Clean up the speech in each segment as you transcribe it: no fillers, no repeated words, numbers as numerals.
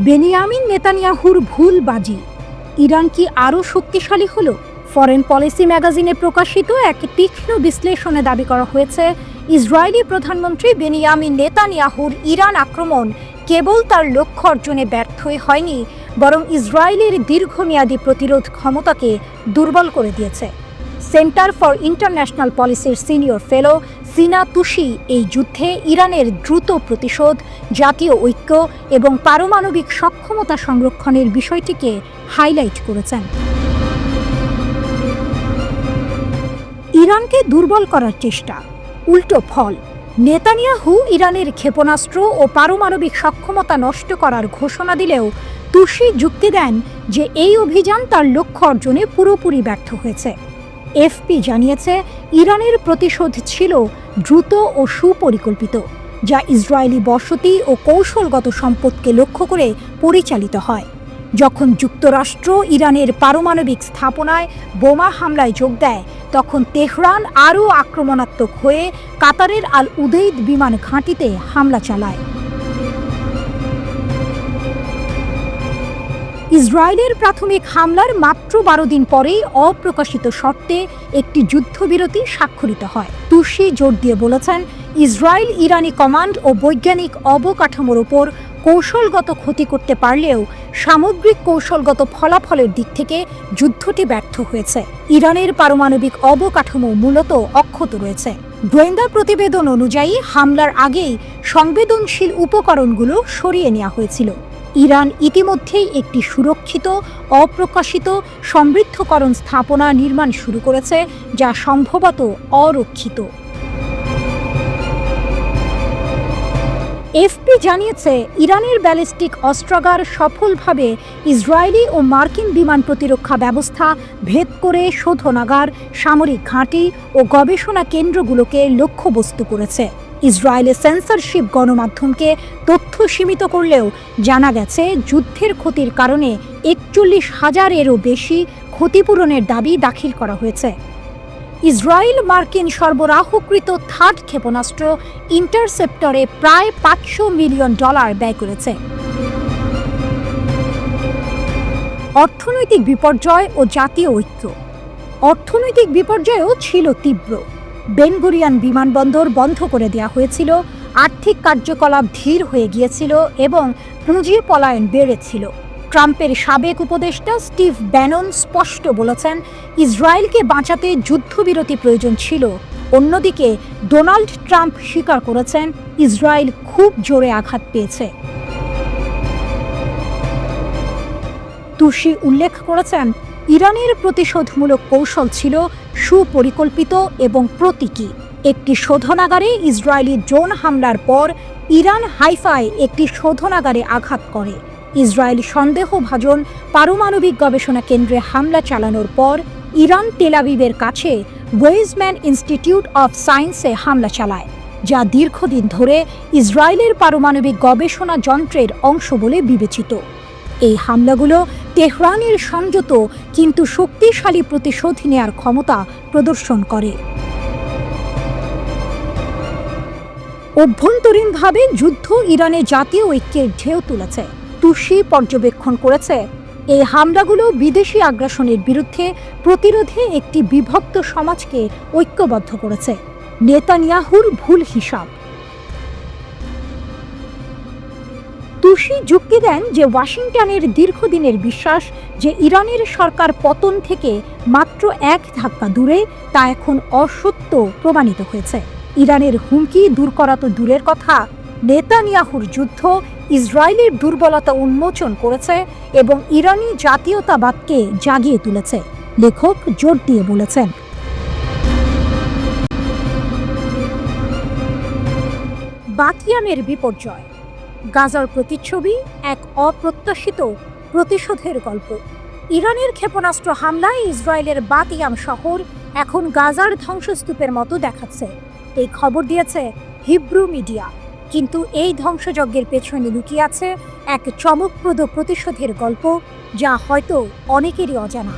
Benjamin নেতানিয়াহুর ভুলবাজি, Iran কি আরও শক্তিশালী হলো? ফরেন পলিসি ম্যাগাজিনে প্রকাশিত এক তীক্ষ্ণ বিশ্লেষণে দাবি করা হয়েছে, ইসরায়েলি প্রধানমন্ত্রী বেনিয়ামিন নেতানিয়াহুর ইরান আক্রমণ কেবল তার লক্ষ্য অর্জনে ব্যর্থই হয়নি, বরং ইসরায়েলের দীর্ঘমেয়াদী প্রতিরোধ ক্ষমতাকে দুর্বল করে দিয়েছে। সেন্টার ফর ইন্টারন্যাশনাল পলিসির সিনিয়র ফেলো সিনা তুশি এই যুদ্ধে ইরানের দ্রুত প্রতিশোধ, জাতীয় ঐক্য এবং পারমাণবিক সক্ষমতা সংরক্ষণের বিষয়টিকে হাইলাইট করেছেন। ইরানকে দুর্বল করার চেষ্টা, উল্টো ফল। নেতানিয়াহু ইরানের ক্ষেপণাস্ত্র ও পারমাণবিক সক্ষমতা নষ্ট করার ঘোষণা দিলেও তুশি যুক্তি দেন যে এই অভিযান তার লক্ষ্য অর্জনে পুরোপুরি ব্যর্থ হয়েছে। এফপি জানিয়েছে, ইরানের প্রতিশোধ ছিল দ্রুত ও সুপরিকল্পিত, যা ইসরায়েলি বসতি ও কৌশলগত সম্পদকে লক্ষ্য করে পরিচালিত হয়। যখন যুক্তরাষ্ট্র ইরানের পারমাণবিক স্থাপনায় বোমা হামলায় যোগ দেয়, তখন তেহরান আরও আক্রমণাত্মক হয়ে কাতারের আল উদেইদ বিমান ঘাঁটিতে হামলা চালায়। ইসরায়েলের প্রাথমিক হামলার মাত্র 12 দিন পরেই অপ্রকাশিত শর্তে একটি যুদ্ধবিরতি স্বাক্ষরিত হয়। তুশি জোর দিয়ে বলেছেন, ইসরায়েল ইরানি কমান্ড ও বৈজ্ঞানিক অবকাঠামোর ওপর কৌশলগত ক্ষতি করতে পারলেও সামগ্রিক কৌশলগত ফলাফলের দিক থেকে যুদ্ধটি ব্যর্থ হয়েছে। ইরানের পারমাণবিক অবকাঠামো মূলত অক্ষত রয়েছে। গোয়েন্দা প্রতিবেদন অনুযায়ী হামলার আগেই সংবেদনশীল উপকরণগুলো সরিয়ে নেওয়া হয়েছিল। ইরান ইতিমধ্যেই একটি সুরক্ষিত, অপ্রকাশিত সমৃদ্ধকরণ স্থাপনা নির্মাণ শুরু করেছে, যা সম্ভবত অরক্ষিত। এফপি জানিয়েছে, ইরানের ব্যালিস্টিক অস্ত্রাগার সফলভাবে ইসরায়েলি ও মার্কিন বিমান প্রতিরক্ষা ব্যবস্থা ভেদ করে শোধনাগার, সামরিক ঘাঁটি ও গবেষণা কেন্দ্রগুলোকে লক্ষ্যবস্তু করেছে। ইসরায়েলের সেন্সরশিপ গণমাধ্যমকে তথ্য সীমিত করলেও জানা গেছে, যুদ্ধের ক্ষতির কারণে 41,000-এরও বেশি ক্ষতিপূরণের দাবি দাখিল করা হয়েছে। ইসরায়েল মার্কিন সরবরাহকৃত থার্ড ক্ষেপণাস্ত্র ইন্টারসেপ্টরে প্রায় $500 মিলিয়ন ব্যয় করেছে। অর্থনৈতিক বিপর্যয় ও জাতীয় ঐক্য। অর্থনৈতিক বিপর্যয়ও ছিল তীব্র। বেন গুরিয়ন বিমানবন্দর বন্ধ করে দেওয়া হয়েছিল, আর্থিক কার্যকলাপ ধীর হয়ে গিয়েছিল এবং পুঁজি পলায়ন বেড়েছিল। ট্রাম্পের সাবেক উপদেষ্টা স্টিভ ব্যানন স্পষ্ট বলেছেন, ইসরায়েলকে বাঁচাতে যুদ্ধবিরতি প্রয়োজন ছিল। অন্যদিকে ডোনাল্ড ট্রাম্প স্বীকার করেছেন, ইসরায়েল খুব জোরে আঘাত পেয়েছে। তুশি উল্লেখ করেছেন, ইরানের প্রতিশোধমূলক কৌশল ছিল সুপরিকল্পিত এবং প্রতীকী। একটি শোধনাগারে ইসরায়েলি ড্রোন হামলার পর ইরান হাইফায় একটি শোধনাগারে আঘাত করে। ইসরায়েলি সন্দেহভাজন পারমাণবিক গবেষণা কেন্দ্রে হামলা চালানোর পর ইরান তেল আবিবের কাছে ওয়েইজম্যান ইনস্টিটিউট অফ সায়েন্সে হামলা চালায়, যা দীর্ঘদিন ধরে ইসরায়েলের পারমাণবিক গবেষণা যন্ত্রের অংশ বলে বিবেচিত। এই হামলাগুলো তেহরানের সংযত কিন্তু শক্তিশালী প্রতিশোধ নেয়ার ক্ষমতা প্রদর্শন করে। অভ্যন্তরীণভাবে যুদ্ধ ইরানে জাতীয় ঐক্যের ঢেউ তুলেছে। তুশি পর্যবেক্ষণ করেছে, এই হামলাগুলো বিদেশি আগ্রাসনের বিরুদ্ধে প্রতিরোধে একটি বিভক্ত সমাজকে ঐক্যবদ্ধ করেছে। নেতানিয়াহুর ভুল হিসাব। তুশি যুক্তি দেন যে ওয়াশিংটনের দীর্ঘদিনের বিশ্বাস যে ইরানের সরকার পতন থেকে মাত্র এক ধাক্কা দূরে, তা এখন অসত্য প্রমাণিত হয়েছে। ইরানের হুমকি দূর করা তো দূরের কথা, নেতানিয়াহুর যুদ্ধ ইসরায়েলের দুর্বলতা উন্মোচন করেছে এবং ইরানি জাতীয়তাবাদকে জাগিয়ে তুলেছে, লেখক জোর দিয়ে বলেছেন। বাতিয়ামের বিপর্যয়। গাজার প্রতিচ্ছবি এক অপ্রত্যাশিত প্রতিশোধের গল্প। ইরানের ক্ষেপণাস্ত্র হামলায় ইসরায়েলের বাতিয়াম শহর এখন গাজার ধ্বংসস্তূপের মতো দেখাচ্ছে, এই খবর দিয়েছে হিব্রু মিডিয়া। কিন্তু এই ধ্বংসযজ্ঞের পেছনে লুকিয়ে আছে এক চমকপ্রদ প্রতিশোধের গল্প, যা হয়তো অনেকেরই অজানা।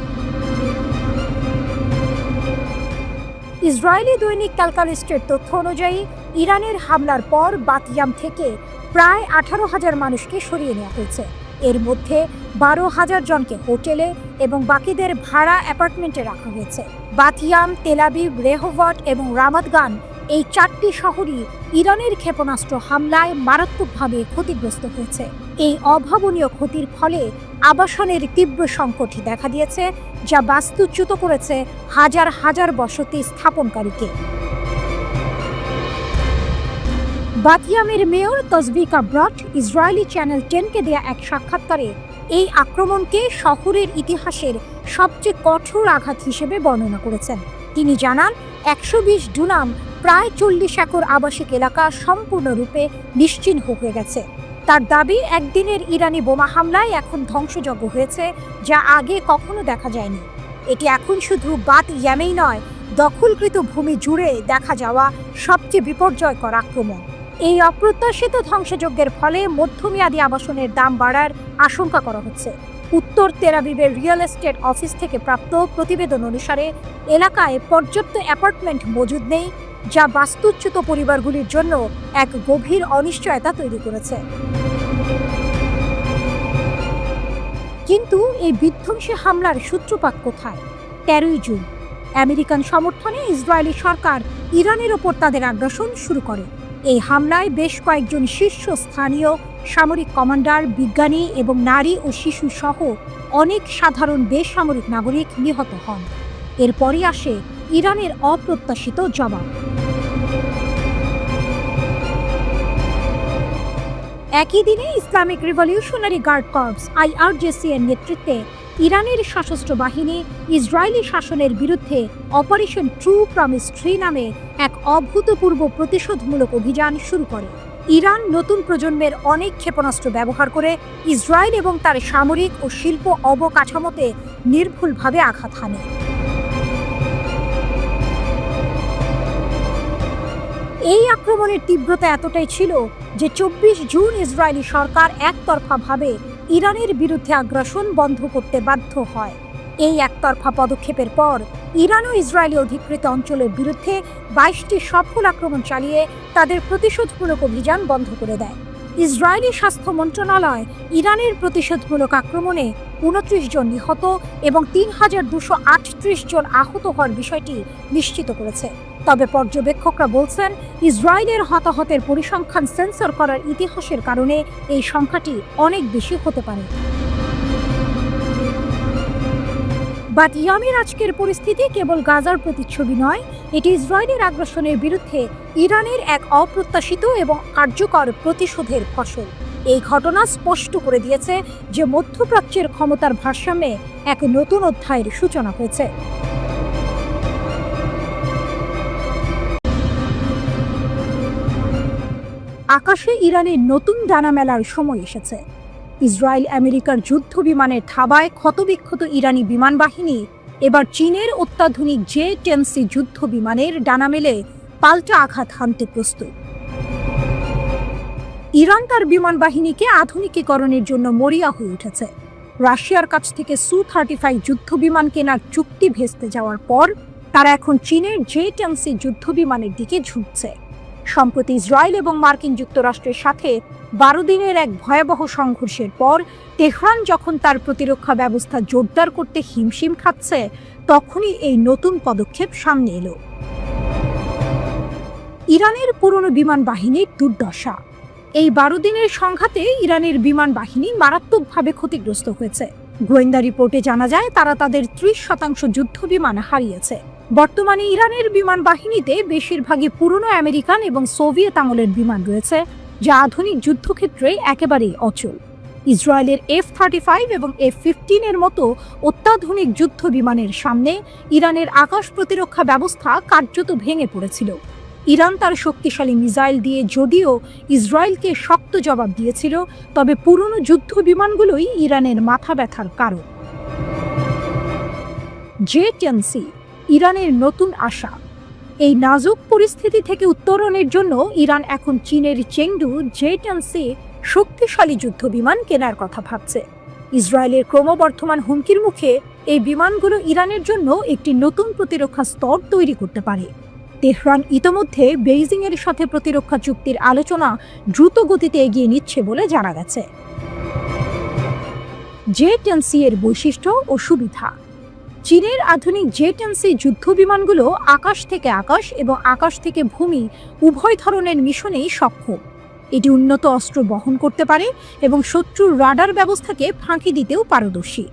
ইসরায়েলি দৈনিক ক্যালকালিস্টের তথ্য অনুযায়ী ইরানের হামলার পর বাতিয়াম থেকে প্রায় 18,000 মানুষকে সরিয়ে নেওয়া হয়েছে। এর মধ্যে 12,000 জনকে হোটেলে এবং বাকিদের ভাড়া অ্যাপার্টমেন্টে রাখা হয়েছে। বাতিয়াম, তেল আবিব, রেহোবট এবং রামাত গান এই 4টি শহরই ইরানের ক্ষেপণাস্ত্র হামলায় মারাত্মকভাবে ক্ষতিগ্রস্ত হয়েছে। এই অভাবনীয় ক্ষতির ফলে আবাসনের তীব্র সংকট দেখা দিয়েছে, যা বাস্তুচ্যুত করেছে হাজার হাজার বসতি স্থাপনকারীকে। বাতিয়ামের মেয়র তসবিকা ব্রট ইসরায়েলি চ্যানেল 10কে দেয়া এক সাক্ষাৎকারে এই আক্রমণকে শহরের ইতিহাসের সবচেয়ে কঠোর আঘাত হিসেবে বর্ণনা করেছেন। তিনি জানান, 120 ডুনাম প্রায় 40 একর আবাসিক এলাকা সম্পূর্ণরূপে নিশ্চিহ্ন হয়ে গেছে। তার দাবি, একদিনের ইরানি বোমা হামলায় এখন ধ্বংসযজ্ঞ হয়েছে, যা আগে কখনো দেখা যায়নি। এটি এখন শুধু বাত ইয়ামেই নয়, দখলকৃত ভূমি জুড়ে দেখা যাওয়া সবচেয়ে বিপর্যয়কর আক্রমণ। এই অপ্রত্যাশিত ধ্বংসযজ্ঞের ফলে মধ্যমেয়াদী আবাসনের দাম বাড়ার আশঙ্কা করা হচ্ছে। উত্তর তেল আবিবের রিয়েল এস্টেট অফিস থেকে প্রাপ্ত প্রতিবেদন অনুসারে এলাকায় পর্যাপ্ত অ্যাপার্টমেন্ট মজুদ নেই, যা বাস্তুচ্যুত পরিবারগুলির জন্য এক গভীর অনিশ্চয়তা তৈরি করেছে। কিন্তু এই বিধ্বংসী হামলার সূত্রপাত কোথায়? 13ই জুন আমেরিকান সমর্থনে ইসরায়েলি সরকার ইরানের ওপর তাদের আগ্রাসন শুরু করে। এই হামলায় বেশ কয়েকজন শীর্ষস্থানীয় সামরিক কমান্ডার, বিজ্ঞানী এবং নারী ও শিশু সহ অনেক সাধারণ বেসামরিক নাগরিক নিহত হন। এরপরই আসে ইরানের অপ্রত্যাশিত জবাব। একই দিনে Islamic revolutionary guard corps IRGC এর নেতৃত্বে ইরানের সশস্ত্র বাহিনী ইসরায়েলি শাসনের বিরুদ্ধে অপারেশন ট্রু প্রমিস 3 নামে এক অভূতপূর্ব প্রতিশোধমূলক অভিযান শুরু করে। ইরান নতুন প্রজন্মের অনেক ক্ষেপণাস্ত্র ব্যবহার করে ইসরায়েল এবং তার সামরিক ও শিল্প অবকাঠামোতে নির্ভুলভাবে আঘাত হানে। এই আক্রমণের তীব্রতা এতটাই ছিল যে 24 জুন ইসরায়েলি সরকার একতরফাভাবে ইরানের বিরুদ্ধে আগ্রাসন বন্ধ করতে বাধ্য হয়। এই একতরফা পদক্ষেপের পর ইরান ও ইসরায়েলি অধিকৃত অঞ্চলের বিরুদ্ধে 22টি সফল আক্রমণ চালিয়ে তাদের প্রতিশোধমূলক অভিযান বন্ধ করে দেয়। ইসরায়েলি স্বাস্থ্য মন্ত্রণালয় ইরানের প্রতিশোধমূলক আক্রমণে 29 জন নিহত এবং 3238 জন আহত হওয়ার বিষয়টি নিশ্চিত করেছে। তবে পর্যবেক্ষকরা বলছেন, ইসরায়েলের হতাহতের পরিসংখ্যান সেন্সর করার ইতিহাসের কারণে এই সংখ্যাটি অনেক বেশি হতে পারে। বাতিয়ামের আজকের পরিস্থিতি কেবল গাজার প্রতিচ্ছবি নয়, এটি ইসরায়েলের আগ্রাসনের বিরুদ্ধে ইরানের এক অপ্রত্যাশিত এবং কার্যকর প্রতিশোধের ফসল। এই ঘটনা স্পষ্ট করে দিয়েছে যে মধ্যপ্রাচ্যের ক্ষমতার ভারসাম্যে এক নতুন অধ্যায়ের সূচনা হয়েছে। আকাশে ইরানের নতুন ডানা মেলার সময় এসেছে। ইসরায়েল আমেরিকার যুদ্ধ বিমানের থাবায় ক্ষতবিক্ষত ইরানি বিমান বাহিনী এবার চীনের অত্যাধুনিক J-10C যুদ্ধ বিমানের ডানা মেলে পাল্টা আঘাত হানতে প্রস্তুত। ইরান তার বিমান বাহিনীকে আধুনিকীকরণের জন্য মরিয়া হয়ে উঠেছে। রাশিয়ার কাছ থেকে Su-35 যুদ্ধ বিমান কেনার চুক্তি ভেস্তে যাওয়ার পর তারা এখন চীনের J-10C যুদ্ধ বিমানের দিকে ঝুঁকছে। সম্প্রতি ইসরায়েল এবং মার্কিন যুক্তরাষ্ট্রের সাথে 12 দিনের এক ভয়াবহ সংঘর্ষের পর তেহরান যখন তার প্রতিরক্ষা ব্যবস্থা জোরদার করতে হিমশিম খাচ্ছে, তখনই এই নতুন পদক্ষেপ সামনে এলো। ইরানের পুরনো বিমান বাহিনীর দুর্দশা। এই 12 দিনের সংঘাতে ইরানের বিমান বাহিনী মারাত্মকভাবে ক্ষতিগ্রস্ত হয়েছে। গোয়েন্দা রিপোর্টে জানা যায় তারা তাদের 30% যুদ্ধ বিমান হারিয়েছে। বর্তমানে ইরানের বিমান বাহিনীতে বেশিরভাগই পুরনো আমেরিকান এবং সোভিয়েত আমলের বিমান রয়েছে, যা আধুনিক যুদ্ধক্ষেত্রে একেবারেই অচল। ইসরায়েলের F-35 এবং F-15 এর মতো অত্যাধুনিক যুদ্ধ বিমানের সামনে ইরানের আকাশ প্রতিরক্ষা ব্যবস্থা কার্যত ভেঙে পড়েছিল। ইরান তার শক্তিশালী মিসাইল দিয়ে যদিও ইসরায়েলকে শক্ত জবাব দিয়েছিল, তবে পুরনো যুদ্ধ বিমানগুলোই ইরানের মাথা ব্যথার কারণ। J-10C ইরানের নতুন আশা। এই নাজুক পরিস্থিতি থেকে উত্তরণের জন্য ইরান এখন চীনের চেংডু J-10C শক্তিশালী যুদ্ধ বিমান কেনার কথা ভাবছে। ইসরায়েলের ক্রমবর্ধমান হুমকির মুখে এই বিমানগুলো ইরানের জন্য একটি নতুন প্রতিরক্ষা স্তর তৈরি করতে পারে। তেহরান ইতোমধ্যে বেইজিং এর সাথে প্রতিরক্ষা চুক্তির আলোচনা দ্রুত গতিতে এগিয়ে নিচ্ছে বলে জানা গেছে। জে-10সি এর বৈশিষ্ট্য ও সুবিধা। চীনের আধুনিক জে-10সি যুদ্ধ বিমানগুলো আকাশ থেকে আকাশ এবং আকাশ থেকে ভূমি উভয় ধরনের মিশনেই সক্ষম। এটি উন্নত অস্ত্র বহন করতে পারে এবং শত্রুর রাডার ব্যবস্থাকে ফাঁকি দিতেও পারদর্শী।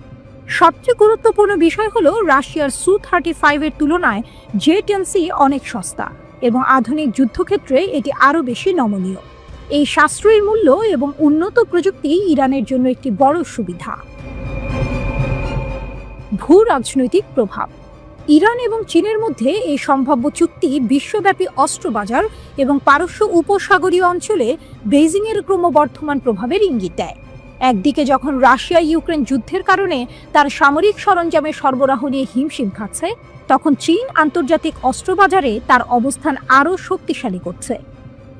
সবচেয়ে গুরুত্বপূর্ণ বিষয় হলো রাশিয়ার সু-35 এর তুলনায় জে-10সি অনেক সস্তা এবং আধুনিক যুদ্ধক্ষেত্রে এটি আরও বেশি নমনীয়। এই সাশ্রয়ী মূল্য এবং উন্নত প্রযুক্তি ইরানের জন্য একটি বড় সুবিধা। ভূ রাজনৈতিক প্রভাব। ইরান এবং চীনের মধ্যে এই সম্ভাব্য চুক্তি বিশ্বব্যাপী অস্ত্র বাজার এবং পারস্য উপসাগরীয় অঞ্চলে বেইজিংয়ের ক্রমবর্ধমান প্রভাবের ইঙ্গিত দেয়। একদিকে যখন রাশিয়া ইউক্রেন যুদ্ধের কারণে তার সামরিক সরঞ্জামের সরবরাহ নিয়ে হিমশিম খাচ্ছে, তখন চীন আন্তর্জাতিক অস্ত্র বাজারে তার অবস্থান আরও শক্তিশালী করছে।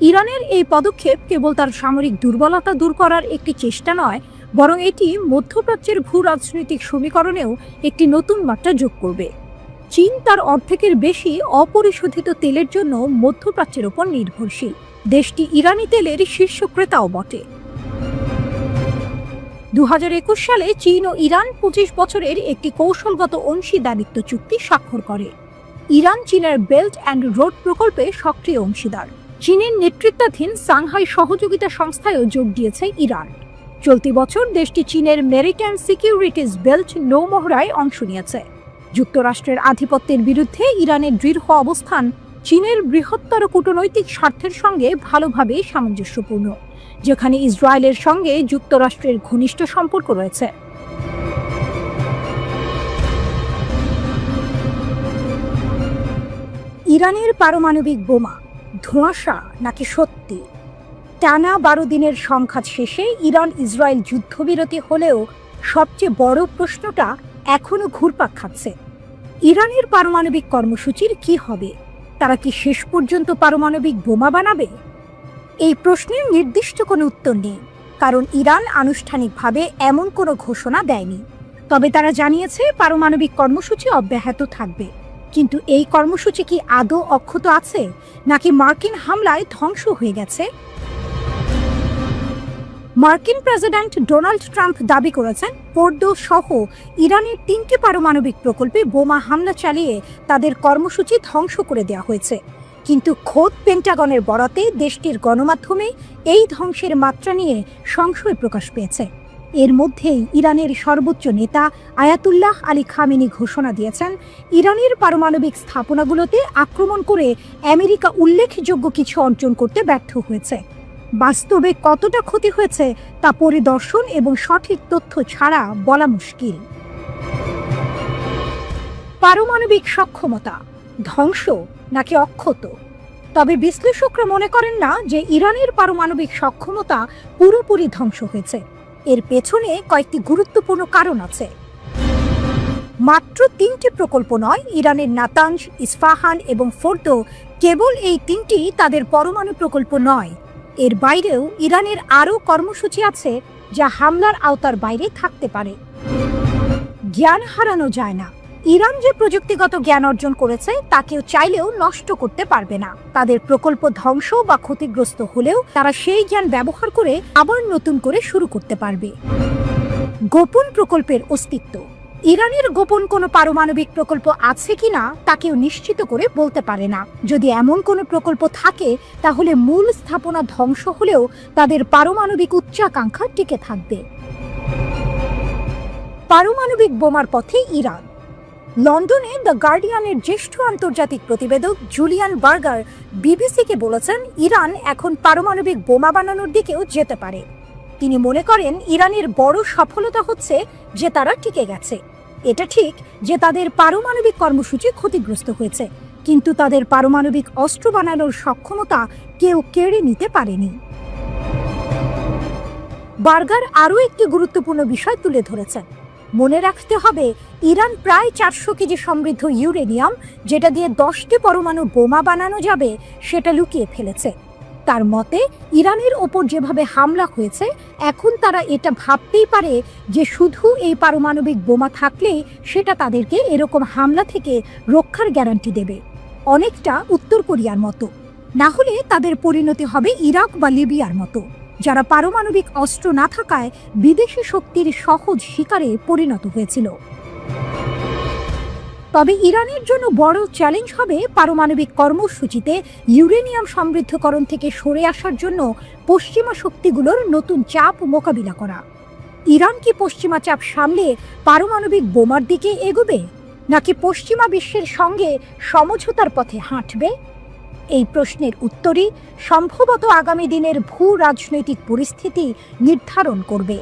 ইরানের এই পদক্ষেপ কেবল তার সামরিক দুর্বলতা দূর করার একটি চেষ্টা নয়, বরং এটি মধ্যপ্রাচ্যের ভূ রাজনৈতিক সমীকরণেও একটি নতুন মাত্রা যোগ করবে। চীন তার অর্ধেকের বেশি অপরিশোধিত তেলের জন্য মধ্যপ্রাচ্যের ওপর নির্ভরশীল। দেশটি ইরানি তেলের শীর্ষ ক্রেতাও বটে। 2021 সালে চীন ও ইরান 25 বছরের একটি কৌশলগত অংশীদারিত্ব চুক্তি স্বাক্ষর করে। ইরান চীনের বেল্ট অ্যান্ড রোড প্রকল্পে সক্রিয় অংশীদার। চীনের নেতৃত্বাধীন সাংহাই সহযোগিতা সংস্থায়ও যোগ দিয়েছে ইরান। চলতি বছর দেশটি চীনের মেরিটাইম সিকিউরিটিজ বেল্ট নৌমহড়ায় অংশ নিয়েছে। যুক্তরাষ্ট্রের আধিপত্যের বিরুদ্ধে ইরানের দৃঢ় অবস্থান চীনের বৃহত্তর কূটনৈতিক স্বার্থের সঙ্গে ভালোভাবে সামঞ্জস্যপূর্ণ, যেখানে ইসরায়েলের সঙ্গে যুক্তরাষ্ট্রের ঘনিষ্ঠ সম্পর্ক রয়েছে। ইরানের পারমাণবিক বোমা ধোঁয়াশা নাকি সত্যি? টানা 12 দিনের সংঘাত শেষে ইরান ইসরায়েল যুদ্ধবিরতি হলেও সবচেয়ে বড় প্রশ্নটা এখনো ঘুরপাক খাচ্ছে। ইরানের পারমাণবিক কর্মসূচির কি হবে? তারা কি শেষ পর্যন্ত পারমাণবিক বোমা বানাবে? এই প্রশ্নের নির্দিষ্ট কোনো উত্তর নেই, কারণ ইরান আনুষ্ঠানিকভাবে এমন কোনো ঘোষণা দেয়নি। তবে তারা জানিয়েছে পারমাণবিক কর্মসূচি অব্যাহত থাকবে। কিন্তু এই কর্মসূচি কি আদৌ অক্ষত আছে, নাকি মার্কিন হামলায় ধ্বংস হয়ে গেছে? মার্কিন প্রেসিডেন্ট ডোনাল্ড ট্রাম্প দাবি করেছেন ফোর্ডো সহ ইরানের 3টি পারমাণবিক প্রকল্পে বোমা হামলা চালিয়ে তাদের কর্মসূচি ধ্বংস করে দেওয়া হয়েছে। কিন্তু খোদ পেন্টাগনের বরাতে দেশটির গণমাধ্যমে এই ধ্বংসের মাত্রা নিয়ে সংশয় প্রকাশ পেয়েছে। এর মধ্যেই ইরানের সর্বোচ্চ নেতা আয়াতুল্লাহ আলী খামেনি ঘোষণা দিয়েছেন, ইরানের পারমাণবিক স্থাপনাগুলোতে আক্রমণ করে আমেরিকা উল্লেখযোগ্য কিছু অর্জন করতে ব্যর্থ হয়েছে। বাস্তবে কতটা ক্ষতি হয়েছে তা পরিদর্শন এবং সঠিক তথ্য ছাড়া বলা মুশকিল। পারমাণবিক সক্ষমতা ধ্বংস নাকি অক্ষত? তবে বিশ্লেষকরা মনে করেন না যে ইরানের পারমাণবিক সক্ষমতা পুরোপুরি ধ্বংস হয়েছে। এর পেছনে কয়েকটি গুরুত্বপূর্ণ কারণ আছে। মাত্র 3টি প্রকল্প নয়, ইরানের নাতানজ, ইস্পাহান এবং ফোর্দো, কেবল এই 3টি তাদের পরমাণু প্রকল্প নয়। এর বাইরেও ইরানের আরও কর্মসূচি আছে যা হামলার আওতার বাইরে থাকতে পারে। জ্ঞান হারানো যায় না। ইরান যে প্রযুক্তিগত জ্ঞান অর্জন করেছে তা কেউ চাইলেও নষ্ট করতে পারবে না। তাদের প্রকল্প ধ্বংস বা ক্ষতিগ্রস্ত হলেও তারা সেই জ্ঞান ব্যবহার করে আবার নতুন করে শুরু করতে পারবে। গোপন প্রকল্পের অস্তিত্ব। ইরানের গোপন কোনো পারমাণবিক প্রকল্প আছে কিনা তা কেউ নিশ্চিত করে বলতে পারে না। যদি এমন কোনো প্রকল্প থাকে তাহলে মূল স্থাপনা ধ্বংস হলেও তাদের পারমাণবিক উচ্চাকাঙ্ক্ষা টিকে থাকবে। পারমাণবিক বোমার পথে ইরান। লন্ডনে দ্য গার্ডিয়ানের জ্যেষ্ঠ আন্তর্জাতিক প্রতিবেদক জুলিয়ান বার্গার বিবিসিকে বলেছেন, ইরান এখন পারমাণবিক বোমা বানানোর দিকেও যেতে পারে। তিনি মনে করেন ইরানের বড় সফলতা হচ্ছে যে তারা টিকে গেছে। এটা ঠিক যে তাদের পারমাণবিক কর্মসূচি ক্ষতিগ্রস্ত হয়েছে, কিন্তু তাদের পারমাণবিক অস্ত্র বানানোর সক্ষমতা কেউ কেড়ে নিতে পারেনি। বার্গার আরও একটি গুরুত্বপূর্ণ বিষয় তুলে ধরেছেন। মনে রাখতে হবে, ইরান প্রায় 400 কেজি সমৃদ্ধ ইউরেনিয়াম, যেটা দিয়ে 10টি পরমাণু বোমা বানানো যাবে, সেটা লুকিয়ে ফেলেছে। তার মতে, ইরানের ওপর যেভাবে হামলা হয়েছে, এখন তারা এটা ভাবতেই পারে যে শুধু এই পারমাণবিক বোমা থাকলেই সেটা তাদেরকে এরকম হামলা থেকে রক্ষার গ্যারান্টি দেবে, অনেকটা উত্তর কোরিয়ার মতো। না হলে তাদের পরিণতি হবে ইরাক বা লিবিয়ার মতো, যারা পারমাণবিক অস্ত্র না থাকায় বিদেশি শক্তির সহজ শিকারে পরিণত হয়েছিল। তবে ইরানের জন্য বড় চ্যালেঞ্জ হবে পারমাণবিক কর্মসূচিতে ইউরেনিয়াম সমৃদ্ধকরণ থেকে সরে আসার জন্য পশ্চিমা শক্তিগুলোর নতুন চাপ মোকাবিলা করা। ইরান কি পশ্চিমা চাপ সামলে পারমাণবিক বোমার দিকে এগোবে, নাকি পশ্চিমা বিশ্বের সঙ্গে সমঝোতার পথে হাঁটবে? এই প্রশ্নের উত্তরই সম্ভবত আগামী দিনের ভূ রাজনৈতিক পরিস্থিতি নির্ধারণ করবে।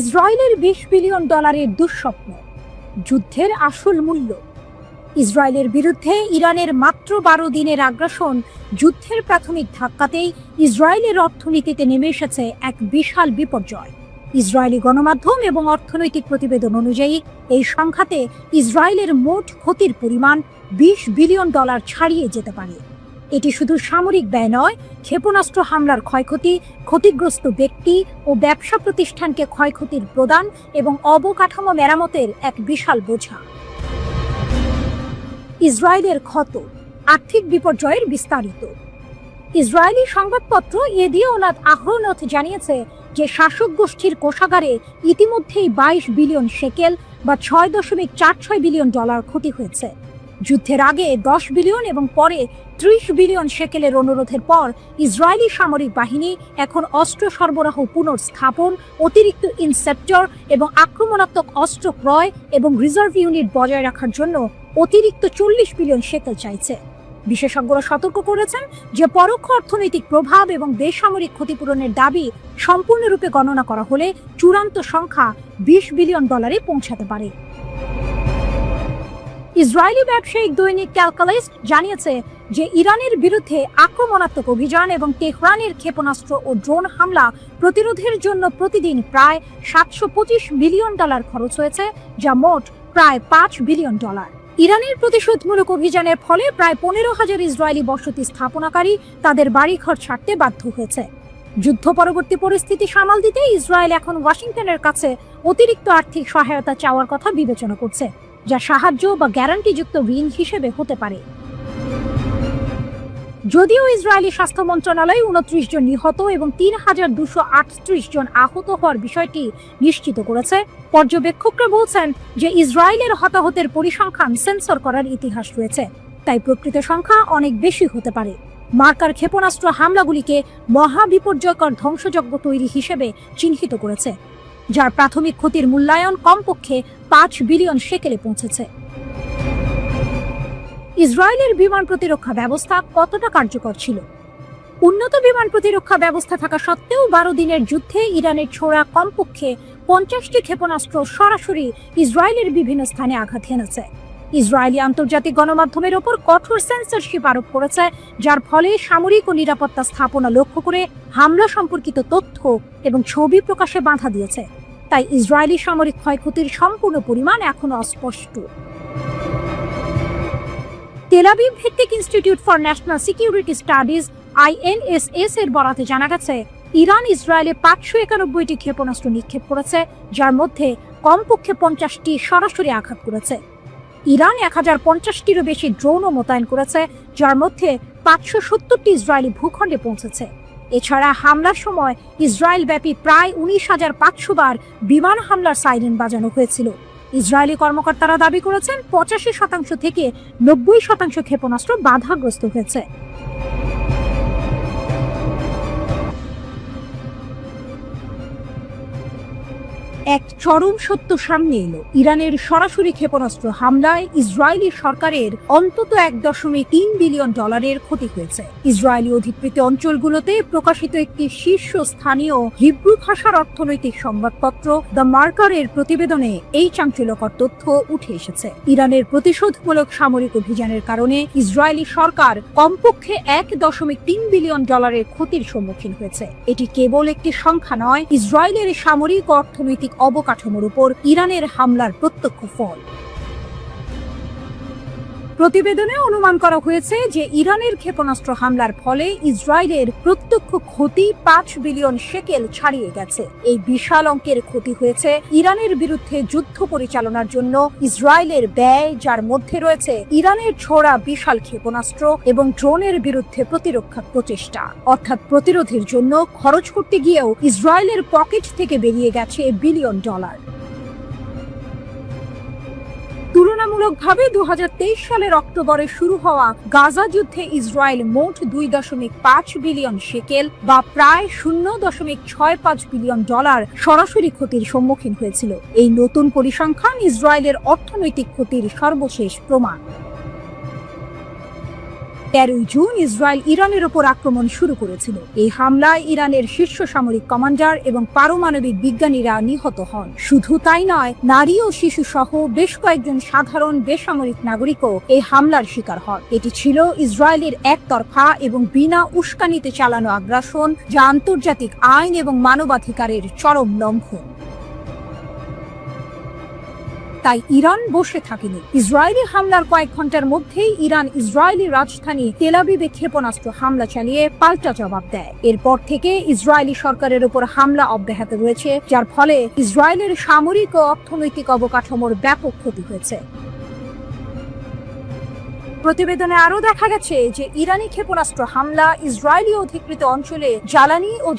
ইসরায়েলের $20 বিলিয়ন দুঃস্বপ্ন, যুদ্ধের আসল মূল্য। ইসরায়েলের বিরুদ্ধে ইরানের মাত্র 12 দিনের আগ্রাসন যুদ্ধের প্রাথমিক ধাক্কাতেই ইসরায়েলের অর্থনীতিতে নেমে এসেছে এক বিশাল বিপর্যয়। ইসরায়েলি গণমাধ্যম এবং অর্থনৈতিক প্রতিবেদন অনুযায়ী এই সংঘাতে ইসরায়েলের মোট ক্ষতির পরিমাণ $20 বিলিয়ন ছাড়িয়ে যেতে পারে। এটি শুধু সামরিক ব্যয় নয়, ক্ষেপণাস্ত্র হামলার ক্ষয়ক্ষতি, ক্ষতিগ্রস্ত ব্যক্তি ও ব্যবসা প্রতিষ্ঠানকে ক্ষয়ক্ষতির প্রদান এবং অবকাঠামো মেরামতের এক বিশাল বোঝা। ইসরায়েলের ক্ষত, আর্থিক বিপর্যয়ের বিস্তারিত। ইসরায়েলি সংবাদপত্র ইয়েদিওনাত আহরোনথ জানিয়েছে যে শাসক গোষ্ঠীর কোষাগারে ইতিমধ্যেই 22 বিলিয়ন শেকেল বা $6.46 বিলিয়ন ক্ষতি হয়েছে। যুদ্ধের আগে 10 বিলিয়ন এবং পরে 30 বিলিয়ন শেকেলের অনুরোধের পর ইসরায়েলি সামরিক বাহিনী এখন অস্ত্র সরবরাহ পুনর্স্থাপন, অতিরিক্ত ইনসেপ্টর এবং আক্রমণাত্মক অস্ত্র ক্রয় এবং রিজার্ভ ইউনিট বজায় রাখার জন্য অতিরিক্ত 40 বিলিয়ন শেকেল চাইছে। বিশেষজ্ঞরা সতর্ক করেছেন যে পরোক্ষ অর্থনৈতিক প্রভাব এবং বেসামরিক ক্ষতিপূরণের দাবি সম্পূর্ণরূপে গণনা করা হলে চূড়ান্ত সংখ্যা $20 বিলিয়ন পৌঁছাতে পারে। ইসরায়েলি ব্যবসায়িক দৈনিক ক্যালকালিস্ট জানিয়েছে যে ইরানের বিরুদ্ধে আক্রমণাত্মক অভিযান এবং তেহরানের ক্ষেপণাস্ত্র ও ড্রোন হামলা প্রতিরোধের জন্য প্রতিদিন প্রায় $725 মিলিয়ন খরচ হয়েছে, যা মোট প্রায় $5 বিলিয়ন। ইরানের প্রতিশোধমূলক অভিযানের ফলে প্রায় 15,000 ইসরায়েলি বসতি স্থাপনাকারী তাদের বাড়িঘর ছাড়তে বাধ্য হয়েছে। যুদ্ধ পরবর্তী পরিস্থিতি সামাল দিতে ইসরায়েল এখন ওয়াশিংটনের কাছে অতিরিক্ত আর্থিক সহায়তা চাওয়ার কথা বিবেচনা করছে, যা সাহায্য বা গ্যারান্টিযুক্ত ঋণ হিসেবে হতে পারে। যদিও ইসরায়েলি স্বাস্থ্য মন্ত্রণালয় 29 জন নিহত এবং 3,238 জন আহত হওয়ার বিষয়টি নিশ্চিত করেছে, পর্যবেক্ষকরা বলছেন যে ইসরায়েলের হতাহতের পরিসংখ্যান সেন্সর করার ইতিহাস রয়েছে, তাই প্রকৃত সংখ্যা অনেক বেশি হতে পারে। মার্কার ক্ষেপণাস্ত্র হামলাগুলিকে মহাবিপর্যয়কর ধ্বংসযজ্ঞ তৈরি হিসেবে চিহ্নিত করেছে, যার প্রাথমিক ক্ষতির মূল্যায়ন কমপক্ষে $5 বিলিয়ন শেকেলে পৌঁছেছে। ইসরায়েলের বিমান প্রতিরক্ষা ব্যবস্থা কতটা কার্যকর ছিল? উন্নত বিমান প্রতিরক্ষা ব্যবস্থা থাকা সত্ত্বেও 12 দিনের যুদ্ধে ইরানের ছোড়া কমপক্ষে 50টি ক্ষেপণাস্ত্র সরাসরি ইসরায়েলের বিভিন্ন স্থানে আঘাত হেনেছে। ইসরায়েলি আন্তর্জাতিক গণমাধ্যমের ওপর কঠোর সেন্সরশিপ আরোপ করেছে, যার ফলে সামরিক ও নিরাপত্তা স্থাপনা লক্ষ্য করে হামলা সম্পর্কিত তথ্য এবং ছবি প্রকাশে বাধা দিয়েছে। তাই ইসরায়েলি সামরিক ক্ষয়ক্ষতির সম্পূর্ণ পরিমাণ এখনো অস্পষ্ট। তেল আবিব ভিত্তিক institute for national security studies INSS এর বরাতে জানা গেছে, ইরান ইসরায়েলে 591টি ক্ষেপণাস্ত্র নিক্ষেপ করেছে, যার মধ্যে কমপক্ষে 50টি সরাসরি আঘাত করেছে। ইরান 1050টিরও বেশি ড্রোনও মোতায়েন করেছে, যার মধ্যে 570টি ইসরায়েলি ভূখণ্ডে পৌঁছেছে। এছাড়া হামলার সময় ইসরায়েল ব্যাপী প্রায় 19,500 বার বিমান হামলার সাইরেন বাজানো হয়েছিল। ইসরায়েলি কর্মকর্তারা দাবি করেছেন 85% থেকে 90% ক্ষেপণাস্ত্র বাধাগ্রস্ত হয়েছে। এক চরম সত্য সামনে এলো, ইরানের সরাসরি ক্ষেপণাস্ত্র হামলায় ইসরায়েলি সরকারের অন্তত $1.3 বিলিয়ন ক্ষতি হয়েছে। ইসরায়েলি অধিকৃত অঞ্চলগুলোতে প্রকাশিত একটি শীর্ষস্থানীয় হিব্রু ভাষার অর্থনৈতিক সংবাদপত্র দ্য মার্কারের প্রতিবেদনে এই চাঞ্চল্যকর তথ্য উঠে এসেছে। ইরানের প্রতিশোধমূলক সামরিক অভিযানের কারণে ইসরায়েলি সরকার কমপক্ষে $1.3 বিলিয়ন ক্ষতির সম্মুখীন হয়েছে। এটি কেবল একটি সংখ্যা নয়, ইসরায়েলের সামরিক ও অর্থনৈতিক অবকাঠামোর উপর ইরানের হামলার প্রত্যক্ষ ফল। প্রতিবেদনে অনুমান করা হয়েছে যে ইরানের ক্ষেপণাস্ত্র হামলার ফলে ইসরায়েলের প্রত্যক্ষ ক্ষতি 5 বিলিয়ন শেকেল ছাড়িয়ে গেছে। এই বিশাল অঙ্কের ক্ষতি হয়েছে ইরানের বিরুদ্ধে যুদ্ধ পরিচালনার জন্য ইসরায়েলের ব্যয়, যার মধ্যে রয়েছে ইরানের ছোড়া বিশাল ক্ষেপণাস্ত্র এবং ড্রোনের বিরুদ্ধে প্রতিরক্ষা প্রচেষ্টা। অর্থাৎ প্রতিরোধের জন্য খরচ করতে গিয়েও ইসরায়েলের পকেট থেকে বেরিয়ে গেছে বিলিয়ন ডলার। তুলনামূলকভাবে 2023 সালের অক্টোবরে শুরু হওয়া গাজা যুদ্ধে ইসরায়েল মোট 2.5 বিলিয়ন শেকেল বা প্রায় 0.65 বিলিয়ন ডলার সরাসরি ক্ষতির সম্মুখীন হয়েছিল। এই নতুন পরিসংখ্যান ইসরায়েলের অর্থনৈতিক ক্ষতির সর্বশেষ প্রমাণ। 13 জুন ইসরায়েল ইরানের ওপর আক্রমণ শুরু করেছিল। এই হামলায় ইরানের শীর্ষ সামরিক কমান্ডার এবং পারমাণবিক বিজ্ঞানীরা নিহত হন। শুধু তাই নয়, নারী ও শিশু সহ বেশ কয়েকজন সাধারণ বেসামরিক নাগরিকও এই হামলার শিকার হন। এটি ছিল ইসরায়েলের একতরফা এবং বিনা উস্কানিতে চালানো আগ্রাসন, যা আন্তর্জাতিক আইন এবং মানবাধিকারের চরম লঙ্ঘন। তাই ইরান বসে থাকেনি। ইসরায়েলি হামলার কয়েক ঘন্টার মধ্যেই ইরান ইসরায়েলি রাজধানী তেল আবিবে ক্ষেপণাস্ত্র হামলা চালিয়ে পাল্টা জবাব দেয়। এরপর থেকে ইসরায়েলি সরকারের উপর হামলা অব্যাহত রয়েছে, যার ফলে ইসরায়েলের সামরিক ও অর্থনৈতিক অবকাঠামোর ব্যাপক ক্ষতি হয়েছে। প্রতিবেদনে আরও দেখা গেছে যে ইরানি ক্ষেপণাস্ত্র হামলা ইসরায়েলি অধিকৃত অঞ্চলে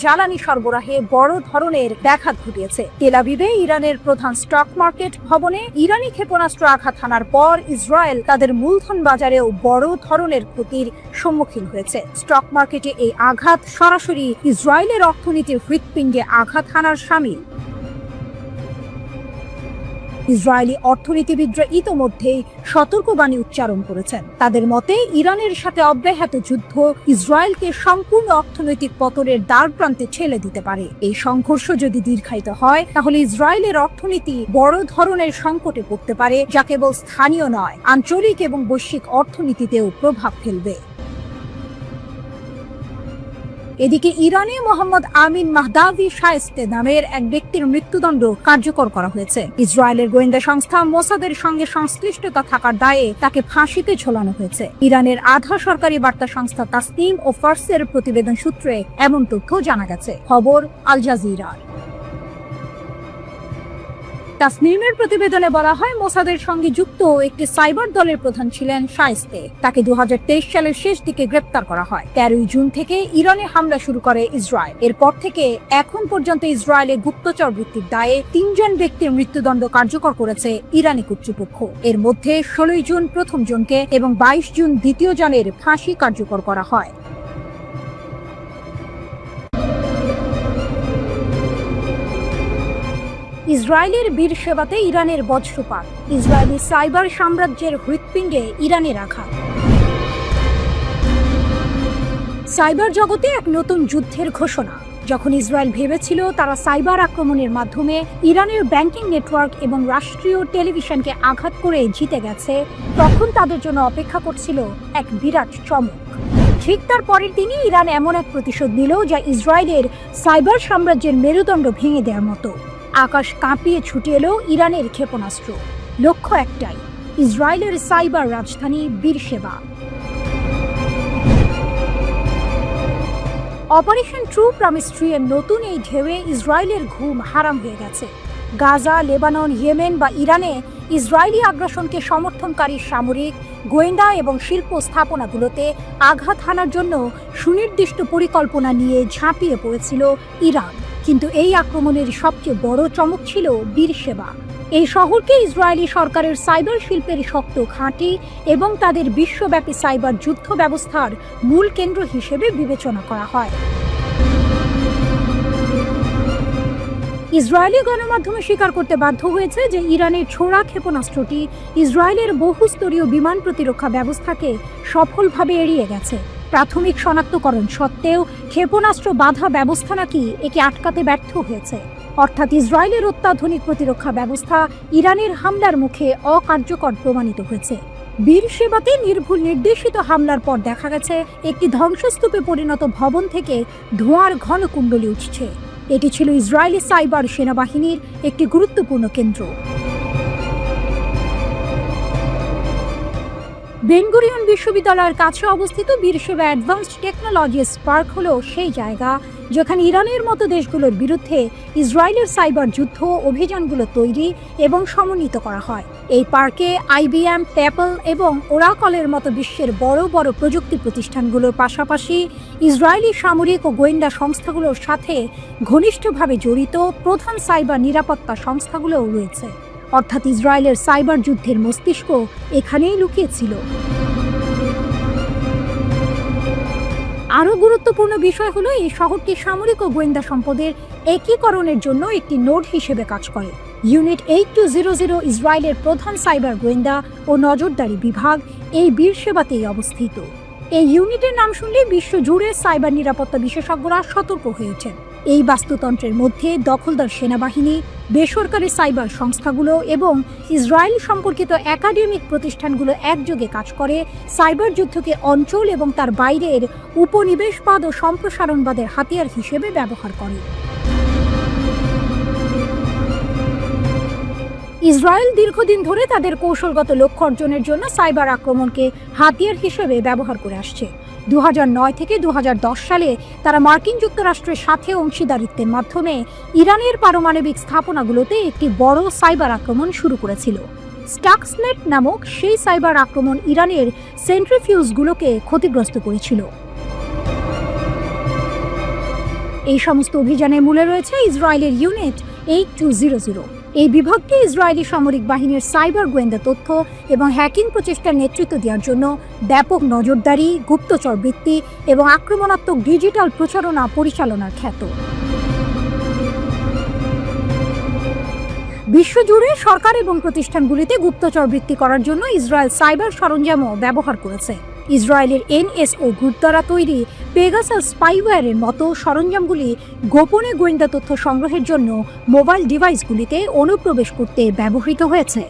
জ্বালানি সরবরাহে বড় ধরনের ব্যাঘাত ঘটিয়েছে। তেল আবিবে ইরানের প্রধান স্টক মার্কেট ভবনে ইরানি ক্ষেপণাস্ত্র আঘাত হানার পর ইসরায়েল তাদের মূলধন বাজারেও বড় ধরনের ক্ষতির সম্মুখীন হয়েছে। স্টক মার্কেটে এই আঘাত সরাসরি ইসরায়েলের অর্থনীতির হৃৎপিণ্ডে আঘাত হানার শামিল। ইসরায়েলি অর্থনীতিবিদরা ইতোমধ্যেই সতর্কবাণী উচ্চারণ করেছেন। তাদের মতে ইরানের সাথে অব্যাহত যুদ্ধ ইসরায়েলকে সম্পূর্ণ অর্থনৈতিক পতনের দ্বারপ্রান্তে ঠেলে দিতে পারে। এই সংঘর্ষ যদি দীর্ঘায়িত হয়, তাহলে ইসরায়েলের অর্থনীতি বড় ধরনের সংকটে পড়তে পারে, যা কেবল স্থানীয় নয়, আঞ্চলিক এবং বৈশ্বিক অর্থনীতিতেও প্রভাব ফেলবে। এদিকে ইরানে মোহাম্মদ আমিন মাহদাভি শায়েস্তে নামের এক ব্যক্তির মৃত্যুদণ্ড কার্যকর করা হয়েছে। ইসরায়েলের গোয়েন্দা সংস্থা মোসাদের সঙ্গে সংশ্লিষ্টতা থাকার দায়ে তাকে ফাঁসিতে ঝোলানো হয়েছে। ইরানের আধা সরকারি বার্তা সংস্থা তাসনিম ও ফার্সের প্রতিবেদন সূত্রে এমন তথ্য জানা গেছে। খবর আল জাজিরার। তাসনিমের প্রতিবেদনে বলা হয়, মোসাদের সঙ্গে যুক্ত একটি সাইবার দলের প্রধান ছিলেন শায়েস্তে। তাকে 2023 সালের শেষ দিকে গ্রেপ্তার করা হয়। 13 জুন থেকে ইরানে হামলা শুরু করে ইসরায়েল। এরপর থেকে এখন পর্যন্ত ইসরায়েলের গুপ্তচর বৃত্তির দায়ে 3 জন ব্যক্তির মৃত্যুদণ্ড কার্যকর করেছে ইরানি কর্তৃপক্ষ। এর মধ্যে 16 জুন প্রথম জনকে এবং 22 জুন দ্বিতীয় জনের ফাঁসি কার্যকর করা হয়। ইসরায়েলের বীর সেবাতে ইরানের বজ্রপাত, ইসরায়েলি সাইবার সাম্রাজ্যের হৃৎপিণ্ডে ইরানের আঘাত। সাইবার জগতে এক নতুন যুদ্ধের ঘোষণা। যখন ইসরায়েল ভেবেছিল তারা সাইবার আক্রমণের মাধ্যমে ইরানের ব্যাংকিং নেটওয়ার্ক এবং রাষ্ট্রীয় টেলিভিশনকে আঘাত করে জিতে গেছে, তখন তাদের জন্য অপেক্ষা করছিল এক বিরাট চমক। ঠিক তার পরের দিনই ইরান এমন এক প্রতিশোধ নিল যা ইসরায়েলের সাইবার সাম্রাজ্যের মেরুদণ্ড ভেঙে দেওয়ার মতো। আকাশ কাঁপিয়ে ছুটে এলো ইরানের ক্ষেপণাস্ত্র। লক্ষ্য একটাই, ইসরায়েলের সাইবার রাজধানী বীরশেবা। অপারেশন ট্রু প্রমিস ট্রি এর নতুন এই ঢেউয়ে ইসরায়েলের ঘুম হারাম হয়ে গেছে। গাজা, লেবানন, ইয়েমেন বা ইরানে ইসরায়েলি আগ্রাসনকে সমর্থনকারী সামরিক, গোয়েন্দা এবং শিল্প স্থাপনাগুলোতে আঘাত হানার জন্য সুনির্দিষ্ট পরিকল্পনা নিয়ে ঝাঁপিয়ে পড়েছিল ইরান। কিন্তু এই আক্রমণের সবচেয়ে বড় চমক ছিল বীরশেবা। এই শহরকে ইসরায়েলি সরকারের সাইবার শিল্পের শক্ত ঘাঁটি এবং তাদের বিশ্বব্যাপী সাইবার যুদ্ধ ব্যবস্থার মূল কেন্দ্র হিসেবে বিবেচনা করা হয়। ইসরায়েলি গণমাধ্যমে স্বীকার করতে বাধ্য হয়েছে যে ইরানের ছোড়া ক্ষেপণাস্ত্রটি ইসরায়েলের বহুস্তরীয় বিমান প্রতিরক্ষা ব্যবস্থাকে সফলভাবে এড়িয়ে গেছে। প্রাথমিক শনাক্তকরণ সত্ত্বেও ক্ষেপণাস্ত্র বাধা ব্যবস্থা নাকি একে আটকাতে ব্যর্থ হয়েছে। অর্থাৎ ইসরায়েলের অত্যাধুনিক প্রতিরক্ষা ব্যবস্থা ইরানের হামলার মুখে অকার্যকর প্রমাণিত হয়েছে। বীরশেবাতে নির্ভুল নির্দেশিত হামলার পর দেখা গেছে একটি ধ্বংসস্তূপে পরিণত ভবন থেকে ধোঁয়ার ঘন কুণ্ডলী উঠছে। এটি ছিল ইসরায়েলি সাইবার সেনাবাহিনীর একটি গুরুত্বপূর্ণ কেন্দ্র। বেন-গুরিয়ন বিশ্ববিদ্যালয়ের কাছে অবস্থিত বীরশেবা অ্যাডভান্সড টেকনোলজিস পার্ক হলো সেই জায়গা যেখানে ইরানের মতো দেশগুলোর বিরুদ্ধে ইসরায়েলের সাইবার যুদ্ধ অভিযানগুলো তৈরি এবং সমন্বিত করা হয়। এই পার্কে IBM, অ্যাপল এবং ওরাকলের মতো বিশ্বের বড় বড় প্রযুক্তি প্রতিষ্ঠানগুলোর পাশাপাশি ইসরায়েলি সামরিক ও গোয়েন্দা সংস্থাগুলোর সাথে ঘনিষ্ঠভাবে জড়িত প্রধান সাইবার নিরাপত্তা সংস্থাগুলোও রয়েছে। অর্থাৎ ইসরায়েলের সাইবার যুদ্ধের মস্তিষ্ক এখানেই লুকিয়েছিল। আরও গুরুত্বপূর্ণ বিষয় হলো এই শহরটি সামরিক ও গোয়েন্দা সম্পদের একীকরণের জন্য একটি নোড হিসেবে কাজ করে। ইউনিট 8200 ইসরায়েলের প্রধান সাইবার গোয়েন্দা ও নজরদারি বিভাগ এই বীরশেবাতেই অবস্থিত। এই ইউনিটের নাম শুনলে বিশ্বজুড়ে সাইবার নিরাপত্তা বিশেষজ্ঞরা সতর্ক হয়ে ওঠেন। এই বাস্তুতন্ত্রের মধ্যে দখলদার সেনাবাহিনী, বেসরকারি সাইবার সংস্থাগুলো এবং ইসরায়েল সম্পর্কিত একাডেমিক প্রতিষ্ঠানগুলো একযোগে কাজ করে সাইবার যুদ্ধকে অঞ্চল এবং তার বাইরের উপনিবেশবাদ ও সম্প্রসারণবাদের হাতিয়ার হিসেবে ব্যবহার করে। ইসরায়েল দীর্ঘদিন ধরে তাদের কৌশলগত লক্ষ্য অর্জনের জন্য সাইবার আক্রমণকে হাতিয়ার হিসেবে ব্যবহার করে আসছে। 2009 থেকে 2010 সালে তারা মার্কিন যুক্তরাষ্ট্রের সাথে অংশীদারিত্বের মাধ্যমে ইরানের পারমাণবিক স্থাপনাগুলোতে একটি বড় সাইবার আক্রমণ শুরু করেছিল। স্টাক্সনেট নামক সেই সাইবার আক্রমণ ইরানের সেন্ট্রিফিউজগুলোকে ক্ষতিগ্রস্ত করেছিল। এই সমস্ত অভিযানের মূলে রয়েছে ইসরায়েলের ইউনিট 8200। এই বিভাগটি ইসরায়েলি সামরিক বাহিনীর সাইবার গোয়েন্দা তথ্য এবং হ্যাকিং প্রচেষ্টার নেতৃত্ব দেওয়ার জন্য ব্যাপক নজরদারি, গুপ্তচর বৃত্তি এবং আক্রমণাত্মক ডিজিটাল প্রচারণা পরিচালনার খ্যাত। বিশ্বজুড়ে সরকার এবং প্রতিষ্ঠানগুলিতে গুপ্তচর বৃত্তি করার জন্য ইসরায়েল সাইবার সরঞ্জামও ব্যবহার করেছে। ইসরায়েলের NSO গ্রুপ দ্বারা তৈরি পেগাসাস স্পাইওয়্যারের মতো সরঞ্জামগুলি গোপনে গোয়েন্দা তথ্য সংগ্রহের জন্য মোবাইল ডিভাইসগুলিতে অনুপ্রবেশ করতে ব্যবহৃত হয়েছে।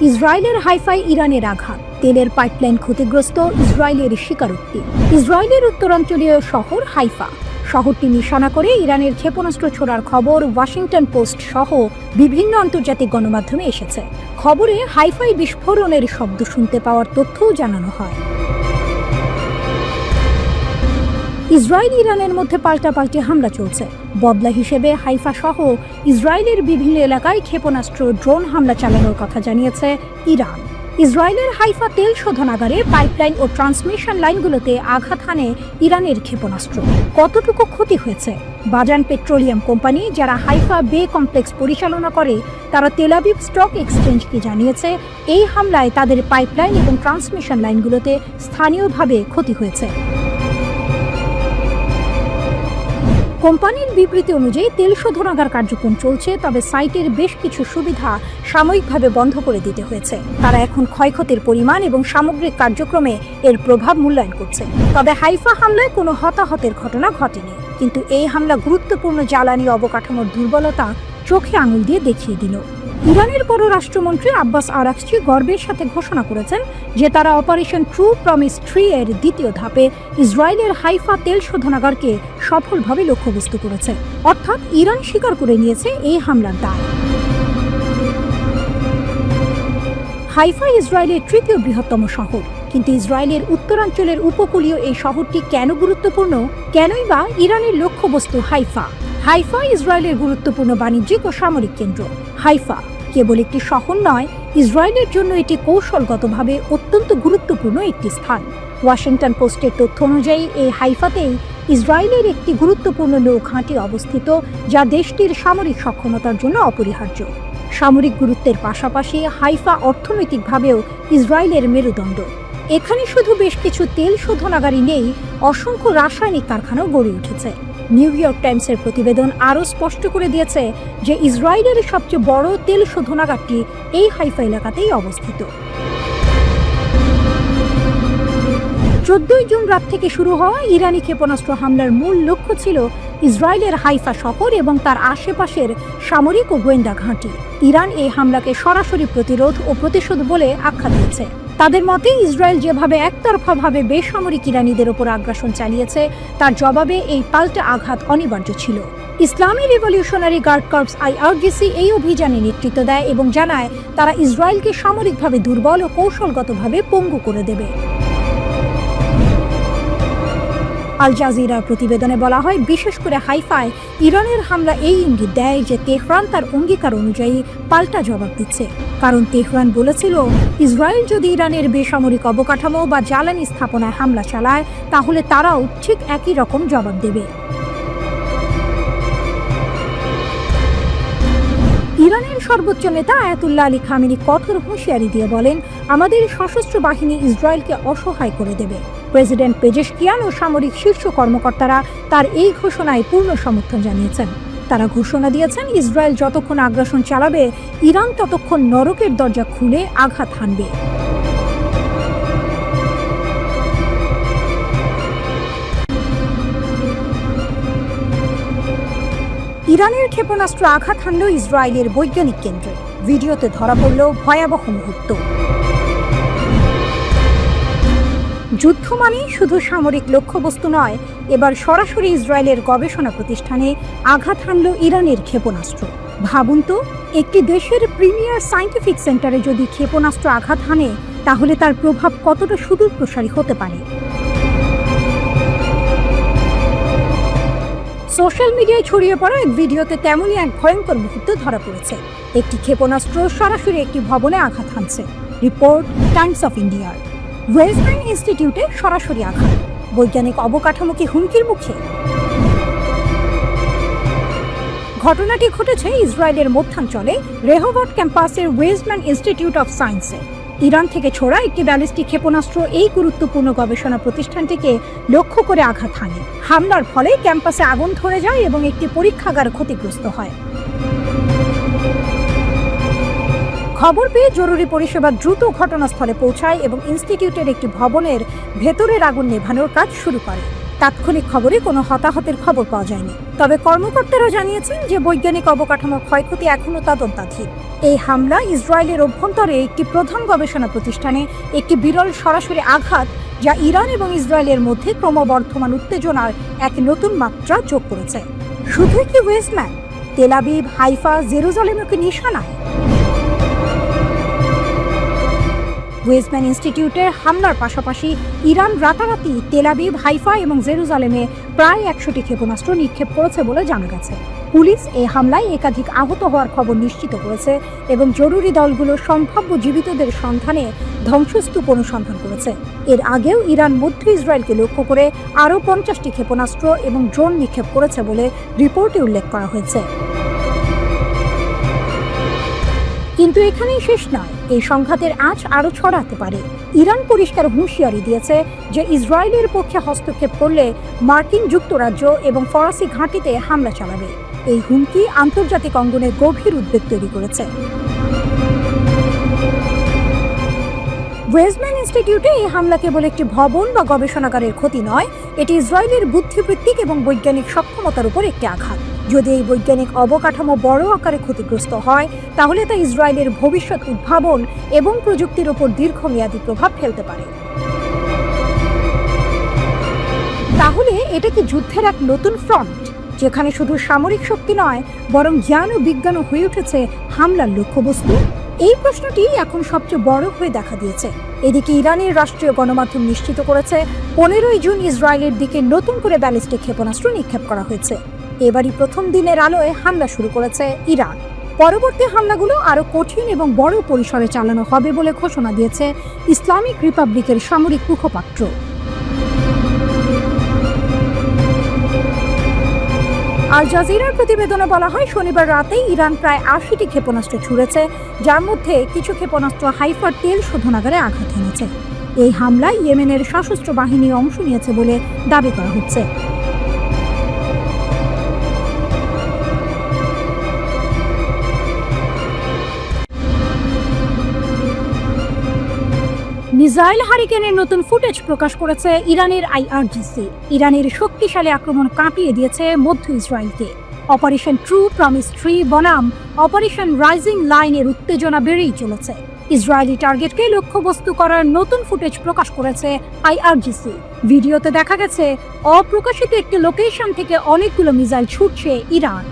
ইসরায়েলের হাইফায় ইরানের আঘাত, তেলের পাইপলাইন ক্ষতিগ্রস্ত, ইসরায়েলের স্বীকারোক্তি। ইসরায়েলের উত্তরাঞ্চলীয় শহর হাইফা শহরটি নিশানা করে ইরানের ক্ষেপণাস্ত্র ছোড়ার খবর ওয়াশিংটন পোস্ট সহ বিভিন্ন আন্তর্জাতিক গণমাধ্যমে এসেছে। খবরে হাইফায় বিস্ফোরণের শব্দ শুনতে পাওয়ার তথ্যও জানানো হয়। ইসরায়েল ইরানের মধ্যে পাল্টাপাল্টি হামলা চলছে। বদলা হিসেবে হাইফা সহ ইসরায়েলের বিভিন্ন এলাকায় ক্ষেপণাস্ত্র, ড্রোন হামলা চালানোর কথা জানিয়েছে ইরান। ইসরায়েলের হাইফা তেল শোধনাগারে পাইপলাইন ও ট্রান্সমিশন লাইনগুলোতে আঘাত হানে ইরানের ক্ষেপণাস্ত্র। কতটুকু ক্ষতি হয়েছে? বাজান পেট্রোলিয়াম কোম্পানি, যারা হাইফা বে কমপ্লেক্স পরিচালনা করে, তারা তেল আবিব স্টক এক্সচেঞ্জকে জানিয়েছে এই হামলায় তাদের পাইপলাইন এবং ট্রান্সমিশন লাইনগুলোতে স্থানীয়ভাবে ক্ষতি হয়েছে। কোম্পানির বিবৃতি অনুযায়ী তেল শোধনাগার কার্যক্রম চলছে, তবে সাইটের বেশ কিছু সুবিধা সাময়িকভাবে বন্ধ করে দিতে হয়েছে। তারা এখন ক্ষয়ক্ষতির পরিমাণ এবং সামগ্রিক কার্যক্রমে এর প্রভাব মূল্যায়ন করছে। তবে হাইফা হামলায় কোনো হতাহতের ঘটনা ঘটেনি, কিন্তু এই হামলা গুরুত্বপূর্ণ জ্বালানি অবকাঠামোর দুর্বলতা চোখে আঙুল দিয়ে দেখিয়ে দিল। ইরানের পররাষ্ট্রমন্ত্রী আব্বাস আরাকচি গর্বের সাথে ঘোষণা করেছেন যে তারা অপারেশন ট্রু প্রমিস 3 এর দ্বিতীয় ধাপে ইসরায়েলের হাইফা তেল শোধনাগারকে সফলভাবে লক্ষ্যবস্তু করেছে। অর্থাৎ ইরান স্বীকার করে নিয়েছে এই হামলার দায়। হাইফা ইসরায়েলের তৃতীয় বৃহত্তম শহর, কিন্তু ইসরায়েলের উত্তরাঞ্চলের উপকূলীয় এই শহরটি কেন গুরুত্বপূর্ণ? কেনই বা ইরানের লক্ষ্যবস্তু হাইফা? হাইফা ইসরায়েলের গুরুত্বপূর্ণ বাণিজ্যিক ও সামরিক কেন্দ্র। হাইফা কেবল একটি শহর নয়, ইসরায়েলের জন্য এটি কৌশলগতভাবে অত্যন্ত গুরুত্বপূর্ণ একটি স্থান। ওয়াশিংটন পোস্টের তথ্য অনুযায়ী এই হাইফাতেই ইসরায়েলের একটি গুরুত্বপূর্ণ নৌঘাঁটি অবস্থিত, যা দেশটির সামরিক সক্ষমতার জন্য অপরিহার্য। সামরিক গুরুত্বের পাশাপাশি হাইফা অর্থনৈতিকভাবেও ইসরায়েলের মেরুদণ্ড। এখানে শুধু বেশ কিছু তেল শোধনাগারই নেই, অসংখ্য রাসায়নিক কারখানাও গড়ে উঠেছে। নিউ ইয়র্ক টাইমসের প্রতিবেদন আরও স্পষ্ট করে দিয়েছে যে ইসরায়েলের সবচেয়ে বড় তেল শোধনাগারটি এই হাইফা এলাকাতেই অবস্থিত। 14 জুন রাত থেকে শুরু হওয়া ইরানি ক্ষেপণাস্ত্র হামলার মূল লক্ষ্য ছিল ইসরায়েলের হাইফা শহর এবং তার আশেপাশের সামরিক ও গোয়েন্দা ঘাঁটি। ইরান এই হামলাকে সরাসরি প্রতিরোধ ও প্রতিশোধ বলে আখ্যা দিয়েছে। তাদের মতে ইসরায়েল যেভাবে একতরফাভাবে বেসামরিক ইরানিদের ওপর আগ্রাসন চালিয়েছে, তার জবাবে এই পাল্টা আঘাত অনিবার্য ছিল। ইসলামী রিভলিউশনারি গার্ড কর্পস IRGC এই অভিযানে নেতৃত্ব দেয় এবং জানায় তারা ইসরায়েলকে সামরিকভাবে দুর্বল ও কৌশলগতভাবে পঙ্গু করে দেবে। আল জাজিরার প্রতিবেদনে বলা হয়, বিশেষ করে হাইফায় ইরানের হামলা এই ইঙ্গিত দেয় যে তেহরান তার অঙ্গীকার অনুযায়ী পাল্টা জবাব দিচ্ছে। কারণ তেহরান বলেছিল, ইসরায়েল যদি ইরানের বেসামরিক অবকাঠামো বা জ্বালানি স্থাপনায় হামলা চালায় তাহলে তারাও ঠিক একই রকম জবাব দেবে। ইরানের সর্বোচ্চ নেতা আয়াতুল্লাহ আলী খামেনি কঠোর হুঁশিয়ারি দিয়ে বলেন, আমাদের সশস্ত্র বাহিনী ইসরায়েলকে অসহায় করে দেবে। প্রেসিডেন্ট পেজেশকিয়ান ও সামরিক শীর্ষ কর্মকর্তারা তার এই ঘোষণায় পূর্ণ সমর্থন জানিয়েছেন। তারা ঘোষণা দিয়েছেন, ইসরায়েল যতক্ষণ আগ্রাসন চালাবে ইরান ততক্ষণ নরকের দরজা খুলে আঘাত হানবে। ইরানের ক্ষেপণাস্ত্র আঘাত হানল ইসরায়েলের বৈজ্ঞানিক কেন্দ্রে। ভিডিওতে ধরা পড়ল ভয়াবহ মুহূর্ত। যুদ্ধ মানেই শুধু সামরিক লক্ষ্যবস্তু নয়, এবার সরাসরি ইসরায়েলের গবেষণা প্রতিষ্ঠানে আঘাত হানল ইরানের ক্ষেপণাস্ত্র। ভাবুন তো, একটি দেশের প্রিমিয়ার সায়েন্টিফিক সেন্টারে যদি ক্ষেপণাস্ত্র আঘাত হানে তাহলে তার প্রভাব কতটা সুদূর প্রসারী হতে পারে। সোশ্যাল মিডিয়ায় ছড়িয়ে পড়া এক ভিডিওতে তেমনই এক ভয়ঙ্কর মুহূর্ত ধরা পড়েছে। একটি ক্ষেপণাস্ত্র সরাসরি একটি ভবনে আঘাত হানছে। রিপোর্ট টাইমস অফ ইন্ডিয়ার। ওয়েজম্যান ইনস্টিটিউটে সরাসরি আঘাত, বৈজ্ঞানিক অবকাঠামো কি হুমকির মুখে? ঘটনাটি ঘটেছে ইসরায়েলের মধ্যাঞ্চলে রেহোবট ক্যাম্পাসের ওয়েজম্যান ইনস্টিটিউট অফ সায়েন্সে। ইরান থেকে ছোড়া একটি ব্যালিস্টিক ক্ষেপণাস্ত্র এই গুরুত্বপূর্ণ গবেষণা প্রতিষ্ঠানটিকে লক্ষ্য করে আঘাত হানে। হামলার ফলে ক্যাম্পাসে আগুন ধরে যায় এবং একটি পরীক্ষাগার ক্ষতিগ্রস্ত হয়। খবর পেয়ে জরুরি পরিষেবা দ্রুত ঘটনাস্থলে পৌঁছায় এবং ইনস্টিটিউটের একটি ভবনের ভেতরের আগুন নেভানোর কাজ শুরু করে। তাৎক্ষণিক খবরে কোনো হতাহতের খবর পাওয়া যায়নি, তবে কর্মকর্তারা জানিয়েছেন যে বৈজ্ঞানিক অবকাঠামোর ক্ষয়ক্ষতি এখনও তদন্তাধীন। এই হামলা ইসরায়েলের অভ্যন্তরে একটি প্রধান গবেষণা প্রতিষ্ঠানে একটি বিরল সরাসরি আঘাত, যা ইরান এবং ইসরায়েলের মধ্যে ক্রমবর্ধমান উত্তেজনার এক নতুন মাত্রা যোগ করেছে। শুধু কি ওয়েস্টম্যান, তেল আবিব, হাইফা, জেরুজালেমও কি নিশানায়? ওয়েজম্যান ইনস্টিটিউটের হামলার পাশাপাশি ইরান রাতারাতি তেল আবিব, হাইফা এবং জেরুজালেমে প্রায় 100টি ক্ষেপণাস্ত্র নিক্ষেপ করেছে বলে জানা গেছে। পুলিশ এই হামলায় একাধিক আহত হওয়ার খবর নিশ্চিত করেছে এবং জরুরি দলগুলো সম্ভাব্য জীবিতদের সন্ধানে ধ্বংসস্তূপ অনুসন্ধান করেছে। এর আগেও ইরান মধ্য ইসরায়েলকে লক্ষ্য করে আরও 50টি ক্ষেপণাস্ত্র এবং ড্রোন নিক্ষেপ করেছে বলে রিপোর্টে উল্লেখ করা হয়েছে। কিন্তু এখানেই শেষ নয়, এই সংঘাতের আঁচ আরও ছড়াতে পারে। ইরান পরিষ্কার হুঁশিয়ারি দিয়েছে যে ইসরায়েলের পক্ষে হস্তক্ষেপ করলে মার্কিন যুক্তরাজ্য এবং ফরাসি ঘাঁটিতে হামলা চালাবে। এই হুমকি আন্তর্জাতিক অঙ্গনে গভীর উদ্বেগ তৈরি করেছে। ওয়েজম্যান ইনস্টিটিউটে এই হামলা কেবল একটি ভবন বা গবেষণাগারের ক্ষতি নয়, এটি ইসরায়েলের বুদ্ধিবৃত্তিক এবং বৈজ্ঞানিক সক্ষমতার উপর একটি আঘাত। যদি এই বৈজ্ঞানিক অবকাঠামো বড় আকারে ক্ষতিগ্রস্ত হয় তাহলে তা ইসরায়েলের ভবিষ্যৎ উদ্ভাবন এবং প্রযুক্তির উপর দীর্ঘমেয়াদী প্রভাব ফেলতে পারে। তাহলে এটা কি যুদ্ধের এক নতুন ফ্রন্ট, যেখানে শুধু সামরিক শক্তি নয় বরং জ্ঞান ও বিজ্ঞানও হয়ে উঠেছে হামলার লক্ষ্যবস্তু? এই প্রশ্নটি এখন সবচেয়ে বড় হয়ে দেখা দিয়েছে। এদিকে ইরানের রাষ্ট্রীয় গণমাধ্যম নিশ্চিত করেছে 15ই জুন ইসরায়েলের দিকে নতুন করে ব্যালিস্টিক ক্ষেপণাস্ত্র নিক্ষেপ করা হয়েছে। এবারই প্রথম দিনের আলোয় হামলা শুরু করেছে ইরান। পরবর্তী হামলাগুলো আরও কঠিন এবং বড় পরিসরে চালানো হবে বলে ঘোষণা দিয়েছে ইসলামিক রিপাবলিকের সামরিক মুখপাত্র। আল জাজিরার প্রতিবেদনে বলা হয়, শনিবার রাতেই ইরান প্রায় 80টি ক্ষেপণাস্ত্র ছুড়েছে, যার মধ্যে কিছু ক্ষেপণাস্ত্র হাইফার তেল শোধনাগারে আঘাত হেনেছে। এই হামলায় ইয়েমেনের সশস্ত্র বাহিনী অংশ নিয়েছে বলে দাবি করা হচ্ছে। মিসাইল হারিকেনের নতুন ফুটেজ প্রকাশ করেছে ইরানের IRGC। ইরানের শক্তিশালী আক্রমণ কাঁপিয়ে দিয়েছে মধ্য ইসরায়েলকে। অপারেশন ট্রু প্রমিস ট্রি বনাম অপারেশন রাইজিং লাইনের উত্তেজনা বেড়েই চলেছে। ইসরায়েলি টার্গেটকে লক্ষ্যবস্তু করার নতুন ফুটেজ প্রকাশ করেছে আইআরজিসি। ভিডিওতে দেখা গেছে অপ্রকাশিত একটি লোকেশন থেকে অনেকগুলো মিসাইল ছুটছে ইরান।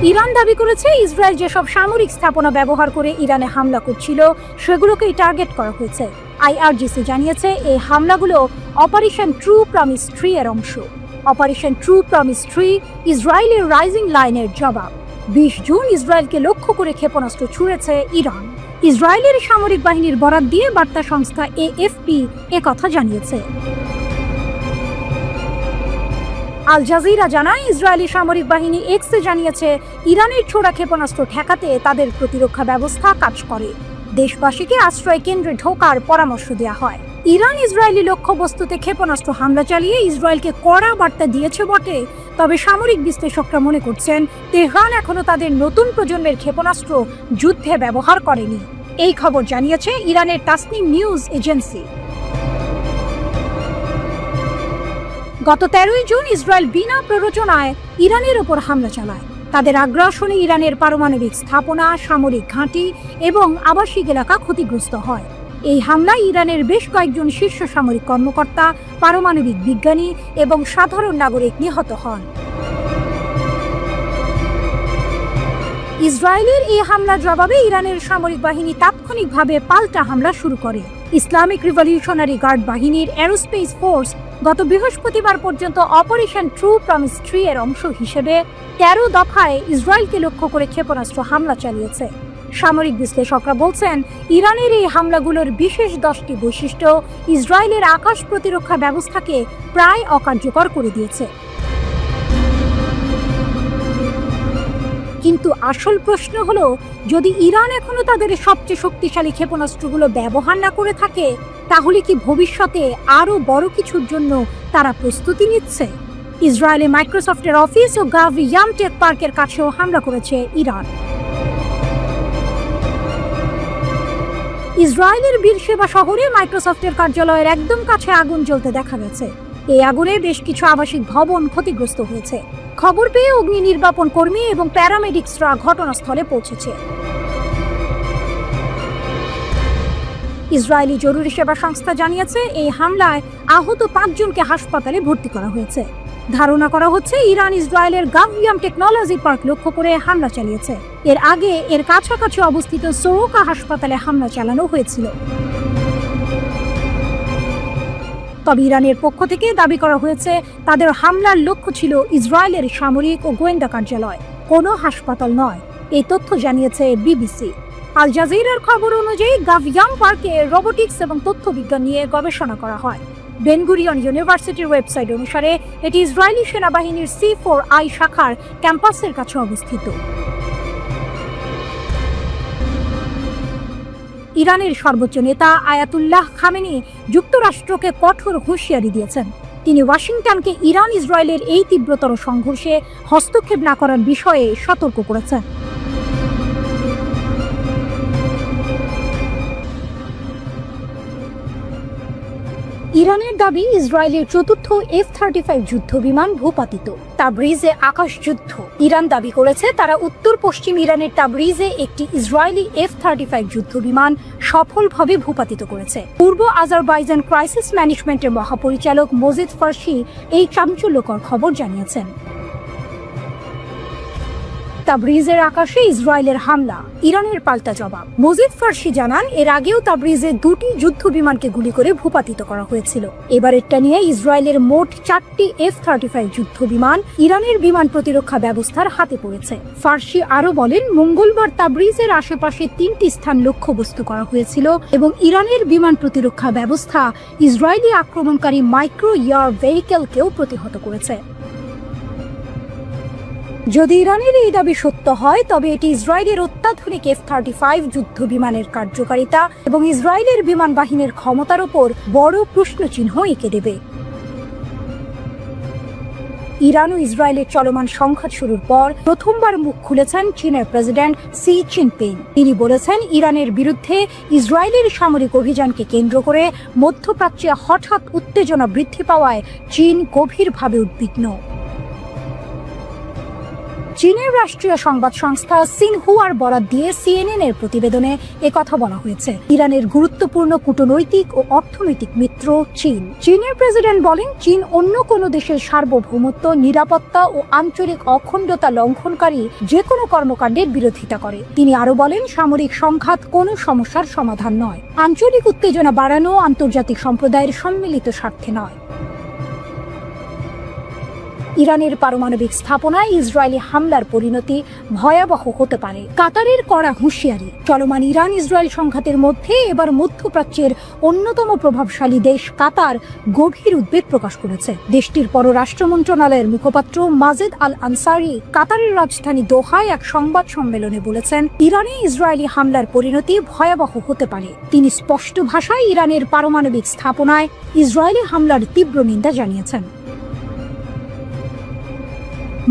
ইরান দাবি করেছে ইসরায়েল যেসব সামরিক স্থাপনা ব্যবহার করে ইরানে হামলা করছিল সেগুলোকেই টার্গেট করা হয়েছে। আইআরজিসি জানিয়েছে এই হামলাগুলো অপারেশন ট্রু প্রমিস 3 এর অংশ। অপারেশন ট্রু প্রমিস 3 ইসরায়েলের রাইজিং লাইনের জবাব। 20 জুন ইসরায়েলকে লক্ষ্য করে ক্ষেপণাস্ত্র ছুড়েছে ইরান। ইসরায়েলের সামরিক বাহিনীর বরাত দিয়ে বার্তা সংস্থা এএফপি কথা জানিয়েছে। আল জাজিরা জানায় ইসরায়েলি সামরিক বাহিনী এক্সে জানিয়েছে ইরানের ছোড়া ক্ষেপণাস্ত্র ঠেকাতে তাদের প্রতিরক্ষা ব্যবস্থা কাজ করে। দেশবাসীকে আশ্রয় কেন্দ্রে ঢোকার পরামর্শ দেওয়া হয়। ইরান ইসরায়েলি লক্ষ্যবস্তুতে ক্ষেপণাস্ত্র হামলা চালিয়ে ইসরায়েলকে কড়া বার্তা দিয়েছে বটে, তবে সামরিক বিশ্লেষকরা মনে করছেন তেহরান এখনো তাদের নতুন প্রজন্মের ক্ষেপণাস্ত্র যুদ্ধে ব্যবহার করেনি। এই খবর জানিয়েছে ইরানের তাসনিম নিউজ এজেন্সি। গত 13 জুন ইসরায়েল বিনা প্ররোচনায় ইরানের ওপর হামলা চালায়। তাদের আগ্রাসনে ইরানের পারমাণবিক স্থাপনা, সামরিক ঘাঁটি এবং আবাসিক এলাকা ক্ষতিগ্রস্ত হয়। এই হামলায় ইরানের বেশ কয়েকজন শীর্ষ সামরিক কর্মকর্তা, পারমাণবিক বিজ্ঞানী এবং সাধারণ নাগরিক নিহত হন। ইসরায়েলের এই হামলার জবাবে ইরানের সামরিক বাহিনী তাৎক্ষণিকভাবে পাল্টা হামলা শুরু করে। ইসলামিক রিভলিউশনারি গার্ড বাহিনীর অ্যারোস্পেস ফোর্স গত বৃহস্পতিবার পর্যন্ত অপারেশন ট্রু প্রমিস 3 এর অংশ হিসেবে 13 দফায় ইসরায়েলকে লক্ষ্য করে ক্ষেপণাস্ত্র হামলা চালিয়েছে। সামরিক বিশ্লেষকরা বলছেন ইরানের এই হামলাগুলোর বিশেষ 10টি বৈশিষ্ট্য ইসরায়েলের আকাশ প্রতিরক্ষা ব্যবস্থাকে প্রায় অকার্যকর করে দিয়েছে। কিন্তু আসল প্রশ্ন হলো, যদি ইরান এখনো তাদের সবচেয়ে শক্তিশালী ক্ষেপণাস্ত্রগুলো ব্যবহার না করে থাকে, তাহলে কি ভবিষ্যতে আরো বড় কিছুর জন্য তারা প্রস্তুতি নিচ্ছে? ইসরায়েলে মাইক্রোসফটের অফিস ও গাভিয়াম টেক পার্কের কাছেও হামলা করেছে ইরান। ইসরায়েলের বীরশেবা শহরে মাইক্রোসফটের কার্যালয়ের একদম কাছে আগুন জ্বলতে দেখা গেছে। এই আগুনে বেশ কিছু আবাসিক ভবন ক্ষতিগ্রস্ত হয়েছে। খবর পেয়ে অগ্নি নির্বাপন কর্মী এবং প্যারামেডিক্সরা ঘটনাস্থলে পৌঁছেছে। ইসরায়েলি জরুরি সেবা সংস্থা জানিয়েছে এই হামলায় আহত 5 জনকে হাসপাতালে ভর্তি করা হয়েছে। ধারণা করা হচ্ছে ইরান ইসরায়েলের গাভিয়াম টেকনোলজি পার্ক লক্ষ্য করে হামলা চালিয়েছে। এর আগে এর কাছাকাছি অবস্থিত সোরোকা হাসপাতালে হামলা চালানো হয়েছিল। তবে ইরানের পক্ষ থেকে দাবি করা হয়েছে তাদের হামলার লক্ষ্য ছিল ইসরায়েলের সামরিক ও গোয়েন্দা কার্যালয়, কোনো হাসপাতাল নয়। এই তথ্য জানিয়েছে বিবিসি। আল জাজিরার খবর অনুযায়ী গাভিয়াম পার্কে রোবোটিক্স এবং তথ্য বিজ্ঞান নিয়ে গবেষণা করা হয়। বেনগুরিয়ন ইউনিভার্সিটির ওয়েবসাইট অনুসারে এটি ইসরায়েলি সেনাবাহিনীর C4I শাখার ক্যাম্পাসের কাছে অবস্থিত। ইরানের সর্বোচ্চ নেতা আয়াতুল্লাহ খামেনি যুক্তরাষ্ট্রকে কঠোর হুঁশিয়ারি দিয়েছেন। তিনি ওয়াশিংটনকে ইরান ইসরায়েলের এই তীব্রতর সংঘর্ষে হস্তক্ষেপ না করার বিষয়ে সতর্ক করেছেন। ইরানের দাবি ইসরায়েলের চতুর্থ F-35 যুদ্ধ বিমান ভূপাতিত। তাবরিজে আকাশ যুদ্ধ। ইরান দাবি করেছে তারা উত্তর পশ্চিম ইরানের তাবরিজে একটি ইসরায়েলি F-35 যুদ্ধ বিমান সফলভাবে ভূপাতিত করেছে। পূর্ব আজারবাইজান ক্রাইসিস ম্যানেজমেন্টের মহাপরিচালক মজিদ ফার্সি এই চাঞ্চল্যকর খবর জানিয়েছেন। তাবরিজের আকাশে ইসরায়েলের হামলা, ইরানের পাল্টা জবাব। মজিদ ফার্সি জানান এর আগেও তাবরিজে 2টি যুদ্ধ বিমানকে গুলি করে ভূপাতিত করা হয়েছিল। এবারেরটা নিয়ে ইসরায়েলের মোট 4টি F-35 যুদ্ধ বিমান ইরানের বিমান প্রতিরক্ষা ব্যবস্থার হাতে পড়েছে। ফার্সি আরও বলেন মঙ্গলবার তাবরিজের আশেপাশে 3টি স্থান লক্ষ্যবস্তু করা হয়েছিল এবং ইরানের বিমান প্রতিরক্ষা ব্যবস্থা ইসরায়েলি আক্রমণকারী মাইক্রো এয়ার ভেহিকেলকেও প্রতিহত করেছে। যদি ইরানের এই দাবি সত্য হয় তবে এটি ইসরায়েলের অত্যাধুনিক F-35 যুদ্ধ বিমানের কার্যকারিতা এবং ইসরায়েলের বিমান বাহিনীর ক্ষমতার ওপর বড় প্রশ্নচিহ্ন এঁকে দেবে। ইরান ও ইসরায়েলের চলমান সংঘাত শুরুর পর প্রথমবার মুখ খুলেছেন চীনের প্রেসিডেন্ট শি জিনপিং। তিনি বলেছেন ইরানের বিরুদ্ধে ইসরায়েলের সামরিক অভিযানকে কেন্দ্র করে মধ্যপ্রাচ্যে হঠাৎ উত্তেজনা বৃদ্ধি পাওয়ায় চীন গভীরভাবে উদ্বিগ্ন। চীনের রাষ্ট্রীয় সংবাদ সংস্থা সিনহুয়ার বরাত দিয়ে সিএনএন এর প্রতিবেদনে একথা বলা হয়েছে। ইরানের গুরুত্বপূর্ণ কূটনৈতিক ও অর্থনৈতিক মিত্র চীন। চীনের প্রেসিডেন্ট বলেন, চীন অন্য কোনো দেশের সার্বভৌমত্ব, নিরাপত্তা ও আঞ্চলিক অখণ্ডতা লঙ্ঘনকারী যে কোনো কর্মকাণ্ডের বিরোধিতা করে। তিনি আরো বলেন, সামরিক সংঘাত কোনো সমস্যার সমাধান নয়, আঞ্চলিক উত্তেজনা বাড়ানো আন্তর্জাতিক সম্প্রদায়ের সম্মিলিত স্বার্থে নয়। ইরানের পারমাণবিক স্থাপনায় ইসরায়েলি হামলার পরিণতি ভয়াবহ হতে পারে। কাতারের কড়া হুঁশিয়ারি। চলমান ইরান ইসরায়েল সংঘাতের মধ্যে এবার মধ্যপ্রাচ্যের অন্যতম প্রভাবশালী দেশ কাতার গভীর উদ্বেগ প্রকাশ করেছে। দেশটির পররাষ্ট্র মন্ত্রণালয়ের মুখপাত্র মাজেদ আল আনসারি কাতারের রাজধানী দোহায় এক সংবাদ সম্মেলনে বলেছেন, ইরানে ইসরায়েলি হামলার পরিণতি ভয়াবহ হতে পারে। তিনি স্পষ্ট ভাষায় ইরানের পারমাণবিক স্থাপনায় ইসরায়েলি হামলার তীব্র নিন্দা জানিয়েছেন।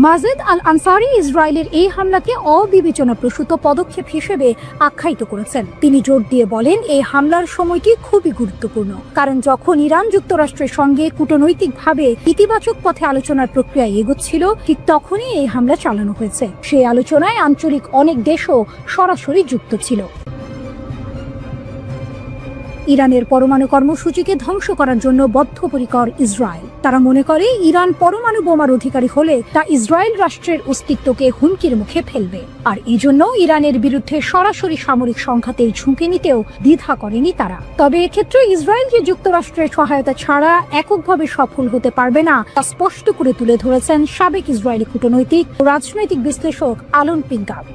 মাজেদ আল আনসারি ইসরায়েলের এই হামলাকে অবিবেচনাপ্রসূত পদক্ষেপ হিসেবে আখ্যায়িত করেছেন। তিনি জোর দিয়ে বলেন, এই হামলার সময়টি খুবই গুরুত্বপূর্ণ, কারণ যখন ইরান যুক্তরাষ্ট্রের সঙ্গে কূটনৈতিকভাবে ইতিবাচক পথে আলোচনার প্রক্রিয়ায় এগোচ্ছিল, ঠিক তখনই এই হামলা চালানো হয়েছে। সেই আলোচনায় আঞ্চলিক অনেক দেশও সরাসরি যুক্ত ছিল। ইরানের পরমাণু কর্মসূচিকে ধ্বংস করার জন্য বদ্ধপরিকর ইসরায়েল। তারা মনে করে, ইরান পরমাণু বোমার অধিকারী হলে তা ইসরায়েল রাষ্ট্রের অস্তিত্বকে হুমকির মুখে ফেলবে, আর এজন্য ইরানের বিরুদ্ধে সরাসরি সামরিক সংঘাতের ঝুঁকি নিতেও দ্বিধা করেনি তারা। তবে এক্ষেত্রে ইসরায়েল যে যুক্তরাষ্ট্রের সহায়তা ছাড়া এককভাবে সফল হতে পারবে না, তা স্পষ্ট করে তুলে ধরেছেন সাবেক ইসরায়েলি কূটনৈতিক ও রাজনৈতিক বিশ্লেষক আলন পিঙ্গাব।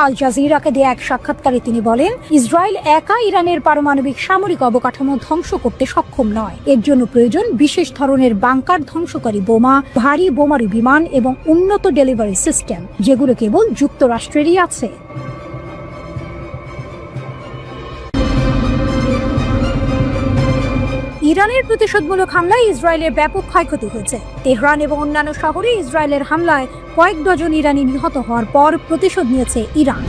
আল জাজিরাকে দেয়া এক সাক্ষাৎকারে তিনি বলেন, ইসরায়েল একা ইরানের পারমাণবিক সামরিক অবকাঠামো ধ্বংস করতে সক্ষম নয়। এর জন্য প্রয়োজন বিশেষ ধরনের বাংকার ধ্বংসকারী বোমা, ভারী বোমারু বিমান এবং উন্নত ডেলিভারি সিস্টেম, যেগুলো কেবল যুক্তরাষ্ট্রেরই আছে। ইরানের প্রতিশোধমূলক হামলায় ইসরায়েলের ব্যাপক ক্ষয়ক্ষতি হয়েছে। তেহরান এবং অন্যান্য শহরে ইসরায়েলের হামলায় কয়েক ডজন ইরানি নিহত হওয়ার পর প্রতিশোধ নিয়েছে ইরান।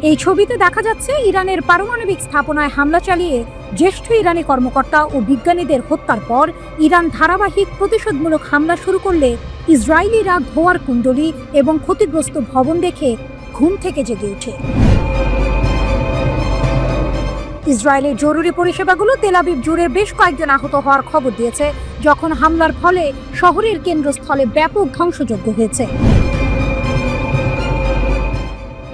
এই ছবিতে দেখা যাচ্ছে ইরানের পারমাণবিক স্থাপনায় হামলা চালিয়ে জ্যেষ্ঠ ইরানি কর্মকর্তা ও বিজ্ঞানীদের হত্যার পর ইরান ধারাবাহিক প্রতিশোধমূলক হামলা শুরু করলে ইসরায়েলিরা ধোঁয়ার কুণ্ডলী এবং ক্ষতিগ্রস্ত ভবন দেখে ঘুম থেকে জেগে ওঠে। ইসরায়েলের জরুরি পরিষেবাগুলো তেল আবিব জুড়ে বেশ কয়েকজন আহত হওয়ার খবর দিয়েছে, যখন হামলার ফলে শহরের কেন্দ্রস্থলে ব্যাপক ধ্বংসযজ্ঞ হয়েছে।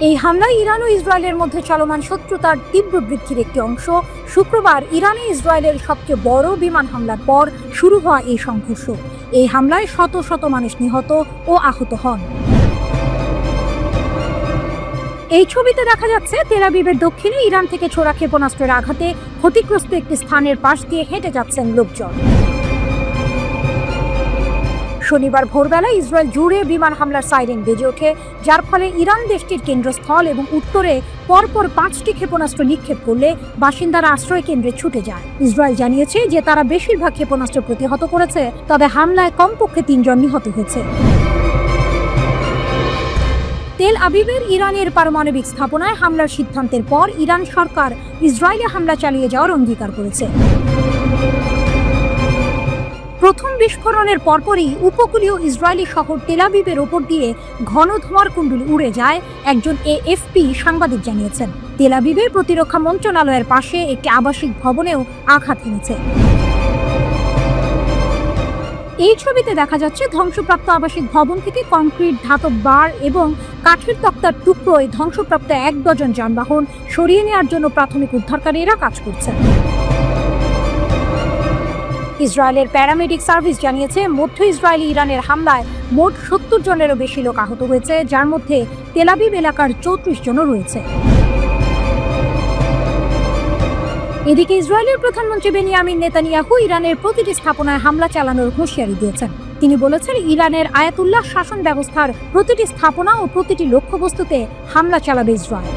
এই হামলায় ইরান ও ইসরায়েলের মধ্যে চলমান শত্রুতার তীব্র বৃদ্ধির একটি অংশ। শুক্রবার ইরানে ইসরায়েলের সবচেয়ে বড় বিমান হামলার পর শুরু হওয়া এই সংঘর্ষ। এই হামলায় শত শত মানুষ নিহত ও আহত হন। এই ছবিতে দেখা যাচ্ছে তেল আবিবের দক্ষিণে ইরান থেকে ছোড়া ক্ষেপণাস্ত্রের আঘাতে ক্ষতিগ্রস্ত একটি স্থানের পাশ দিয়ে হেঁটে যাচ্ছেন লোকজন। শনিবার ভোরবেলায় ইসরায়েল জুড়ে বিমান হামলার সাইরেন বেজে ওঠে, যার ফলে ইরান দেশটির কেন্দ্রস্থল এবং উত্তরে পরপর 5টি ক্ষেপণাস্ত্র নিক্ষেপ করলে বাসিন্দারা আশ্রয় কেন্দ্রে ছুটে যায়। ইসরায়েল জানিয়েছে যে তারা বেশিরভাগ ক্ষেপণাস্ত্র প্রতিহত করেছে, তবে হামলায় কমপক্ষে 3 জন নিহত হয়েছে। তেল আবিবের ইরানের পারমাণবিক স্থাপনায় হামলার সিদ্ধান্তের পর ইরান সরকার ইসরায়েলে হামলা চালিয়ে যাওয়ার অঙ্গীকার করেছে। প্রথম বিস্ফোরণের পরপরই উপকূলীয় ইসরায়েলি শহর তেল আবিবের ওপর দিয়ে ঘন ধোঁয়ার কুণ্ডলী উড়ে যায়, একজন এএফপি সাংবাদিক জানিয়েছেন। তেল আবিবের প্রতিরক্ষা মন্ত্রণালয়ের পাশে একটি আবাসিক ভবনেও আঘাত হেনেছে। এই ছবিতে দেখা যাচ্ছে ধ্বংসপ্রাপ্ত আবাসিক ভবন থেকে কংক্রিট, ধাতব বার এবং কাঠের তক্তার টুকরোয় ধ্বংসপ্রাপ্ত 1 ডজন যানবাহন সরিয়ে নেওয়ার জন্য প্রাথমিক উদ্ধারকারীরা কাজ করছেন। ইসরায়েলের প্যারামেডিক সার্ভিস জানিয়েছে, মধ্য ইসরায়েলি ইরানের হামলায় মোট 70 জনেরও বেশি লোক আহত হয়েছে, যার মধ্যে তেল আবিব এলাকার 34 জনও রয়েছে। এদিকে ইসরায়েলের প্রধানমন্ত্রী বেনিয়ামিন নেতানিয়াহু ইরানের প্রতিটি স্থাপনায় হামলা চালানোর হুঁশিয়ারি দিয়েছেন। তিনি বলেছেন, ইরানের আয়াতুল্লাহ শাসন ব্যবস্থার প্রতিটি স্থাপনা ও প্রতিটি লক্ষ্যবস্তুতে হামলা চালাবে ইসরায়েল।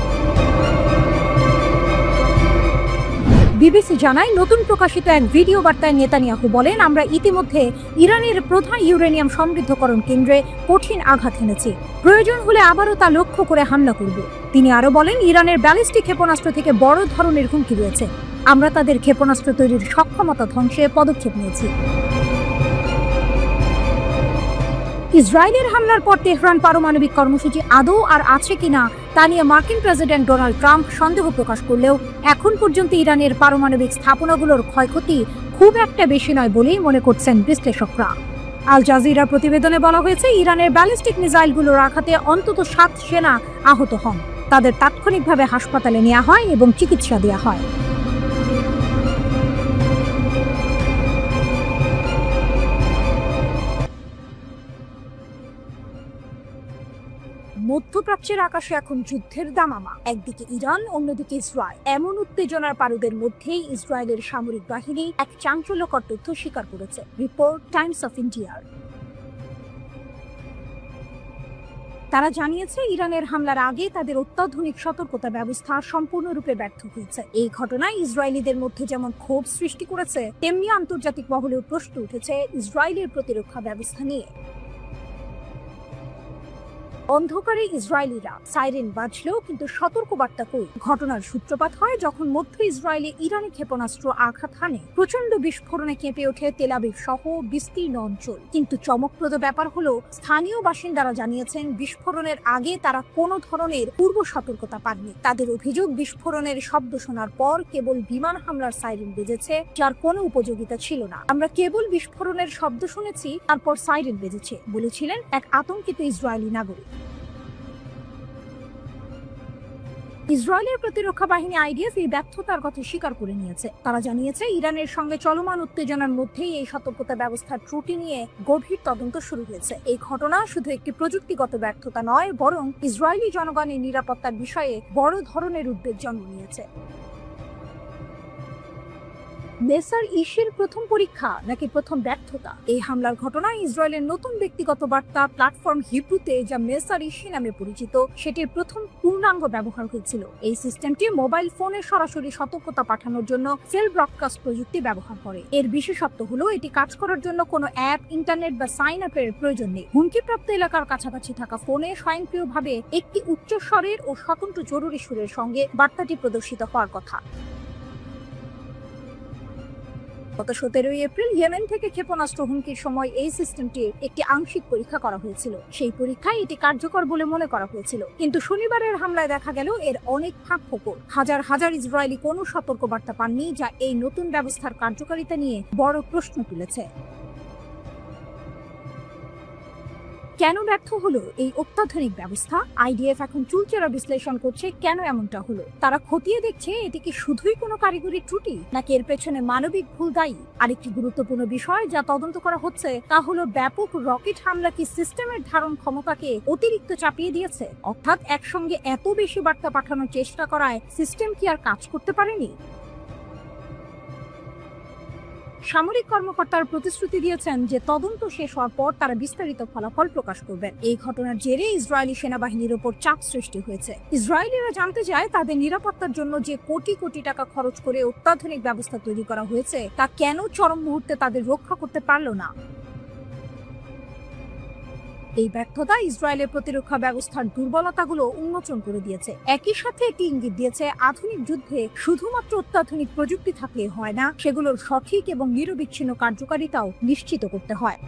বিবিসি জানায়, নতুন প্রকাশিত এক ভিডিও বার্তায় নেতানিয়াহু বলেন, আমরা ইতিমধ্যে ইরানের প্রধান ইউরেনিয়াম সমৃদ্ধকরণ কেন্দ্রে কঠিন আঘাত হেনেছি। প্রয়োজন হলে আবারও তা লক্ষ্য করে হামলা করব। তিনি আরও বলেন, ইরানের ব্যালিস্টিক ক্ষেপণাস্ত্র থেকে বড় ধরনের হুমকি রয়েছে। আমরা তাদের ক্ষেপণাস্ত্র তৈরির সক্ষমতা ধ্বংসে পদক্ষেপ নিয়েছি। ইসরায়েলের হামলার পর তেহরান পারমাণবিক কর্মসূচি আদৌ আর আছে কিনা তা নিয়ে মার্কিন প্রেসিডেন্ট ডোনাল্ড ট্রাম্প সন্দেহ প্রকাশ করলেও এখন পর্যন্ত ইরানের পারমাণবিক স্থাপনাগুলোর ক্ষয়ক্ষতি খুব একটা বেশি নয় বলেই মনে করছেন বিশ্লেষকরা। আল জাজিরার প্রতিবেদনে বলা হয়েছে, ইরানের ব্যালিস্টিক মিসাইলগুলোর আঘাতে অন্তত 7 সেনা আহত হন। তাদের তাৎক্ষণিকভাবে হাসপাতালে নেওয়া হয় এবং চিকিৎসা দেওয়া হয়। মধ্যপ্রাচ্যের আকাশে এখন যুদ্ধের দামামা। একদিকে ইরান, অন্যদিকে ইসরায়েল। এমন উত্তেজনার পারদের মধ্যেই ইসরায়েলের সামরিক বাহিনী এক চাঞ্চল্যকর তথ্য স্বীকার করেছে। রিপোর্ট টাইমস অফ ইন্ডিয়ার। তারা জানিয়েছে, ইরানের হামলার আগে তাদের অত্যাধুনিক সতর্কতা ব্যবস্থা সম্পূর্ণরূপে ব্যর্থ হয়েছে। এই ঘটনায় ইসরায়েলিদের মধ্যে যেমন ক্ষোভ সৃষ্টি করেছে, তেমনি আন্তর্জাতিক মহলেও প্রশ্ন উঠেছে ইসরায়েলের প্রতিরক্ষা ব্যবস্থা নিয়ে। অন্ধকারে ইসরায়েলিরা সাইরেন বাজলেও কিন্তু সতর্কবার্তা কই। ঘটনার সূত্রপাত হয় যখন মধ্য ইসরায়েলে ইরানি ক্ষেপণাস্ত্র আঘাত হানে। প্রচন্ড বিস্ফোরণে কেঁপে ওঠে তেল আবিব সহ বিস্তীর্ণ অঞ্চল। কিন্তু চমকপ্রদ ব্যাপার হলো, স্থানীয় বাসিন্দারা জানিয়েছেন বিস্ফোরণের আগে তারা কোনো ধরনের পূর্ব সতর্কতা পাননি। তাদের অভিযোগ, বিস্ফোরণের শব্দ শোনার পর কেবল বিমান হামলার সাইরেন বেজেছে, যার কোনো উপযোগিতা ছিল না। আমরা কেবল বিস্ফোরণের শব্দ শুনেছি, তারপর সাইরেন বেজেছে, বলেছিলেন এক আতঙ্কিত ইসরায়েলি নাগরিক। ইসরায়েলের প্রতিরক্ষা বাহিনী আইডিএফ এই ব্যর্থতার কথা স্বীকার করে নিয়েছে। তারা জানিয়েছে, ইরানের সঙ্গে চলমান উত্তেজনার মধ্যেই এই সতর্কতা ব্যবস্থার ত্রুটি নিয়ে গভীর তদন্ত শুরু হয়েছে। এই ঘটনা শুধু একটি প্রযুক্তিগত ব্যর্থতা নয়, বরং ইসরায়েলি জনগণের নিরাপত্তার বিষয়ে বড় ধরনের উদ্বেগ জন্ম নিয়েছে। মেসার ইসের প্রথম পরীক্ষা নাকি প্রথম ব্যর্থতা? এই হামলার ঘটনায় ইসরায়েলের নতুন ব্যক্তিগত বার্তা প্ল্যাটফর্ম হিব্রুতে, যা মেসার ইসি নামে পরিচিত, সেটির প্রথম পূর্ণাঙ্গ ব্যবহার হয়েছিল। এই সিস্টেমটি মোবাইল ফোনে সরাসরি সতর্কতা পাঠানোর জন্য সেল ব্রডকাস্ট প্রযুক্তি ব্যবহার করে। এর বিশেষত্ব হলো, এটি কাজ করার জন্য কোনো অ্যাপ, ইন্টারনেট বা সাইন আপের প্রয়োজন নেই। হুমকিপ্রাপ্ত এলাকার কাছাকাছি থাকা ফোনে স্বয়ংক্রিয়ভাবে একটি উচ্চ স্বরের ও স্বতন্ত্র জরুরি সুরের সঙ্গে বার্তাটি প্রদর্শিত হওয়ার কথা। গত 17 এপ্রিল ইয়েমেন থেকে ক্ষেপণাস্ত্র হুমকির সময় এই সিস্টেমটির একটি আংশিক পরীক্ষা করা হয়েছিল। সেই পরীক্ষায় এটি কার্যকর বলে মনে করা হয়েছিল, কিন্তু শনিবারের হামলায় দেখা গেল এর অনেক ফাঁক ফোকর। হাজার হাজার ইসরায়েলি কোনো সতর্কবার্তা পাননি, যা এই নতুন ব্যবস্থার কার্যকারিতা নিয়ে বড় প্রশ্ন তুলেছে। কেন ব্যর্থ হলো এই অত্যাধুনিক ব্যবস্থা? আইডিএফ এখন চুলচেরা বিশ্লেষণ করছে কেন এমনটা হলো। তারা খতিয়ে দেখছে, এটি কি শুধুই কোনো কারিগরি ত্রুটি, নাকি এর পেছনে মানবিক ভুল দায়ী। আরেকটি গুরুত্বপূর্ণ বিষয় যা তদন্ত করা হচ্ছে তা হলো, ব্যাপক রকেট হামলা কি সিস্টেমের ধারণ ক্ষমতাকে অতিরিক্ত চাপিয়ে দিয়েছে? অর্থাৎ একসঙ্গে এত বেশি বার্তা পাঠানোর চেষ্টা করায় সিস্টেম কি আর কাজ করতে পারেনি? সামরিক কর্মকর্তারা প্রতিশ্রুতি দিয়েছেন যে তদন্ত শেষ হওয়ার পর তারা বিস্তারিত ফলাফল প্রকাশ করবেন। এই ঘটনার জেরে ইসরায়েলি সেনাবাহিনীর উপর চাপ সৃষ্টি হয়েছে। ইসরায়েলিরা জানতে চায়, তাদের নিরাপত্তার জন্য যে কোটি কোটি টাকা খরচ করে অত্যাধুনিক ব্যবস্থা তৈরি করা হয়েছে, তা কেন চরম মুহূর্তে তাদের রক্ষা করতে পারল না। এই ব্যর্থতা ইসরায়েলের প্রতিরক্ষা ব্যবস্থার দুর্বলতাগুলো উন্মোচন করে দিয়েছে। একই সাথে এটি ইঙ্গিত দিয়েছে, আধুনিক যুদ্ধে শুধুমাত্র অত্যাধুনিক প্রযুক্তি থাকলে হয় না, সেগুলোর সঠিক এবং নিরবিচ্ছিন্ন কার্যকারিতাও নিশ্চিত করতে হয়।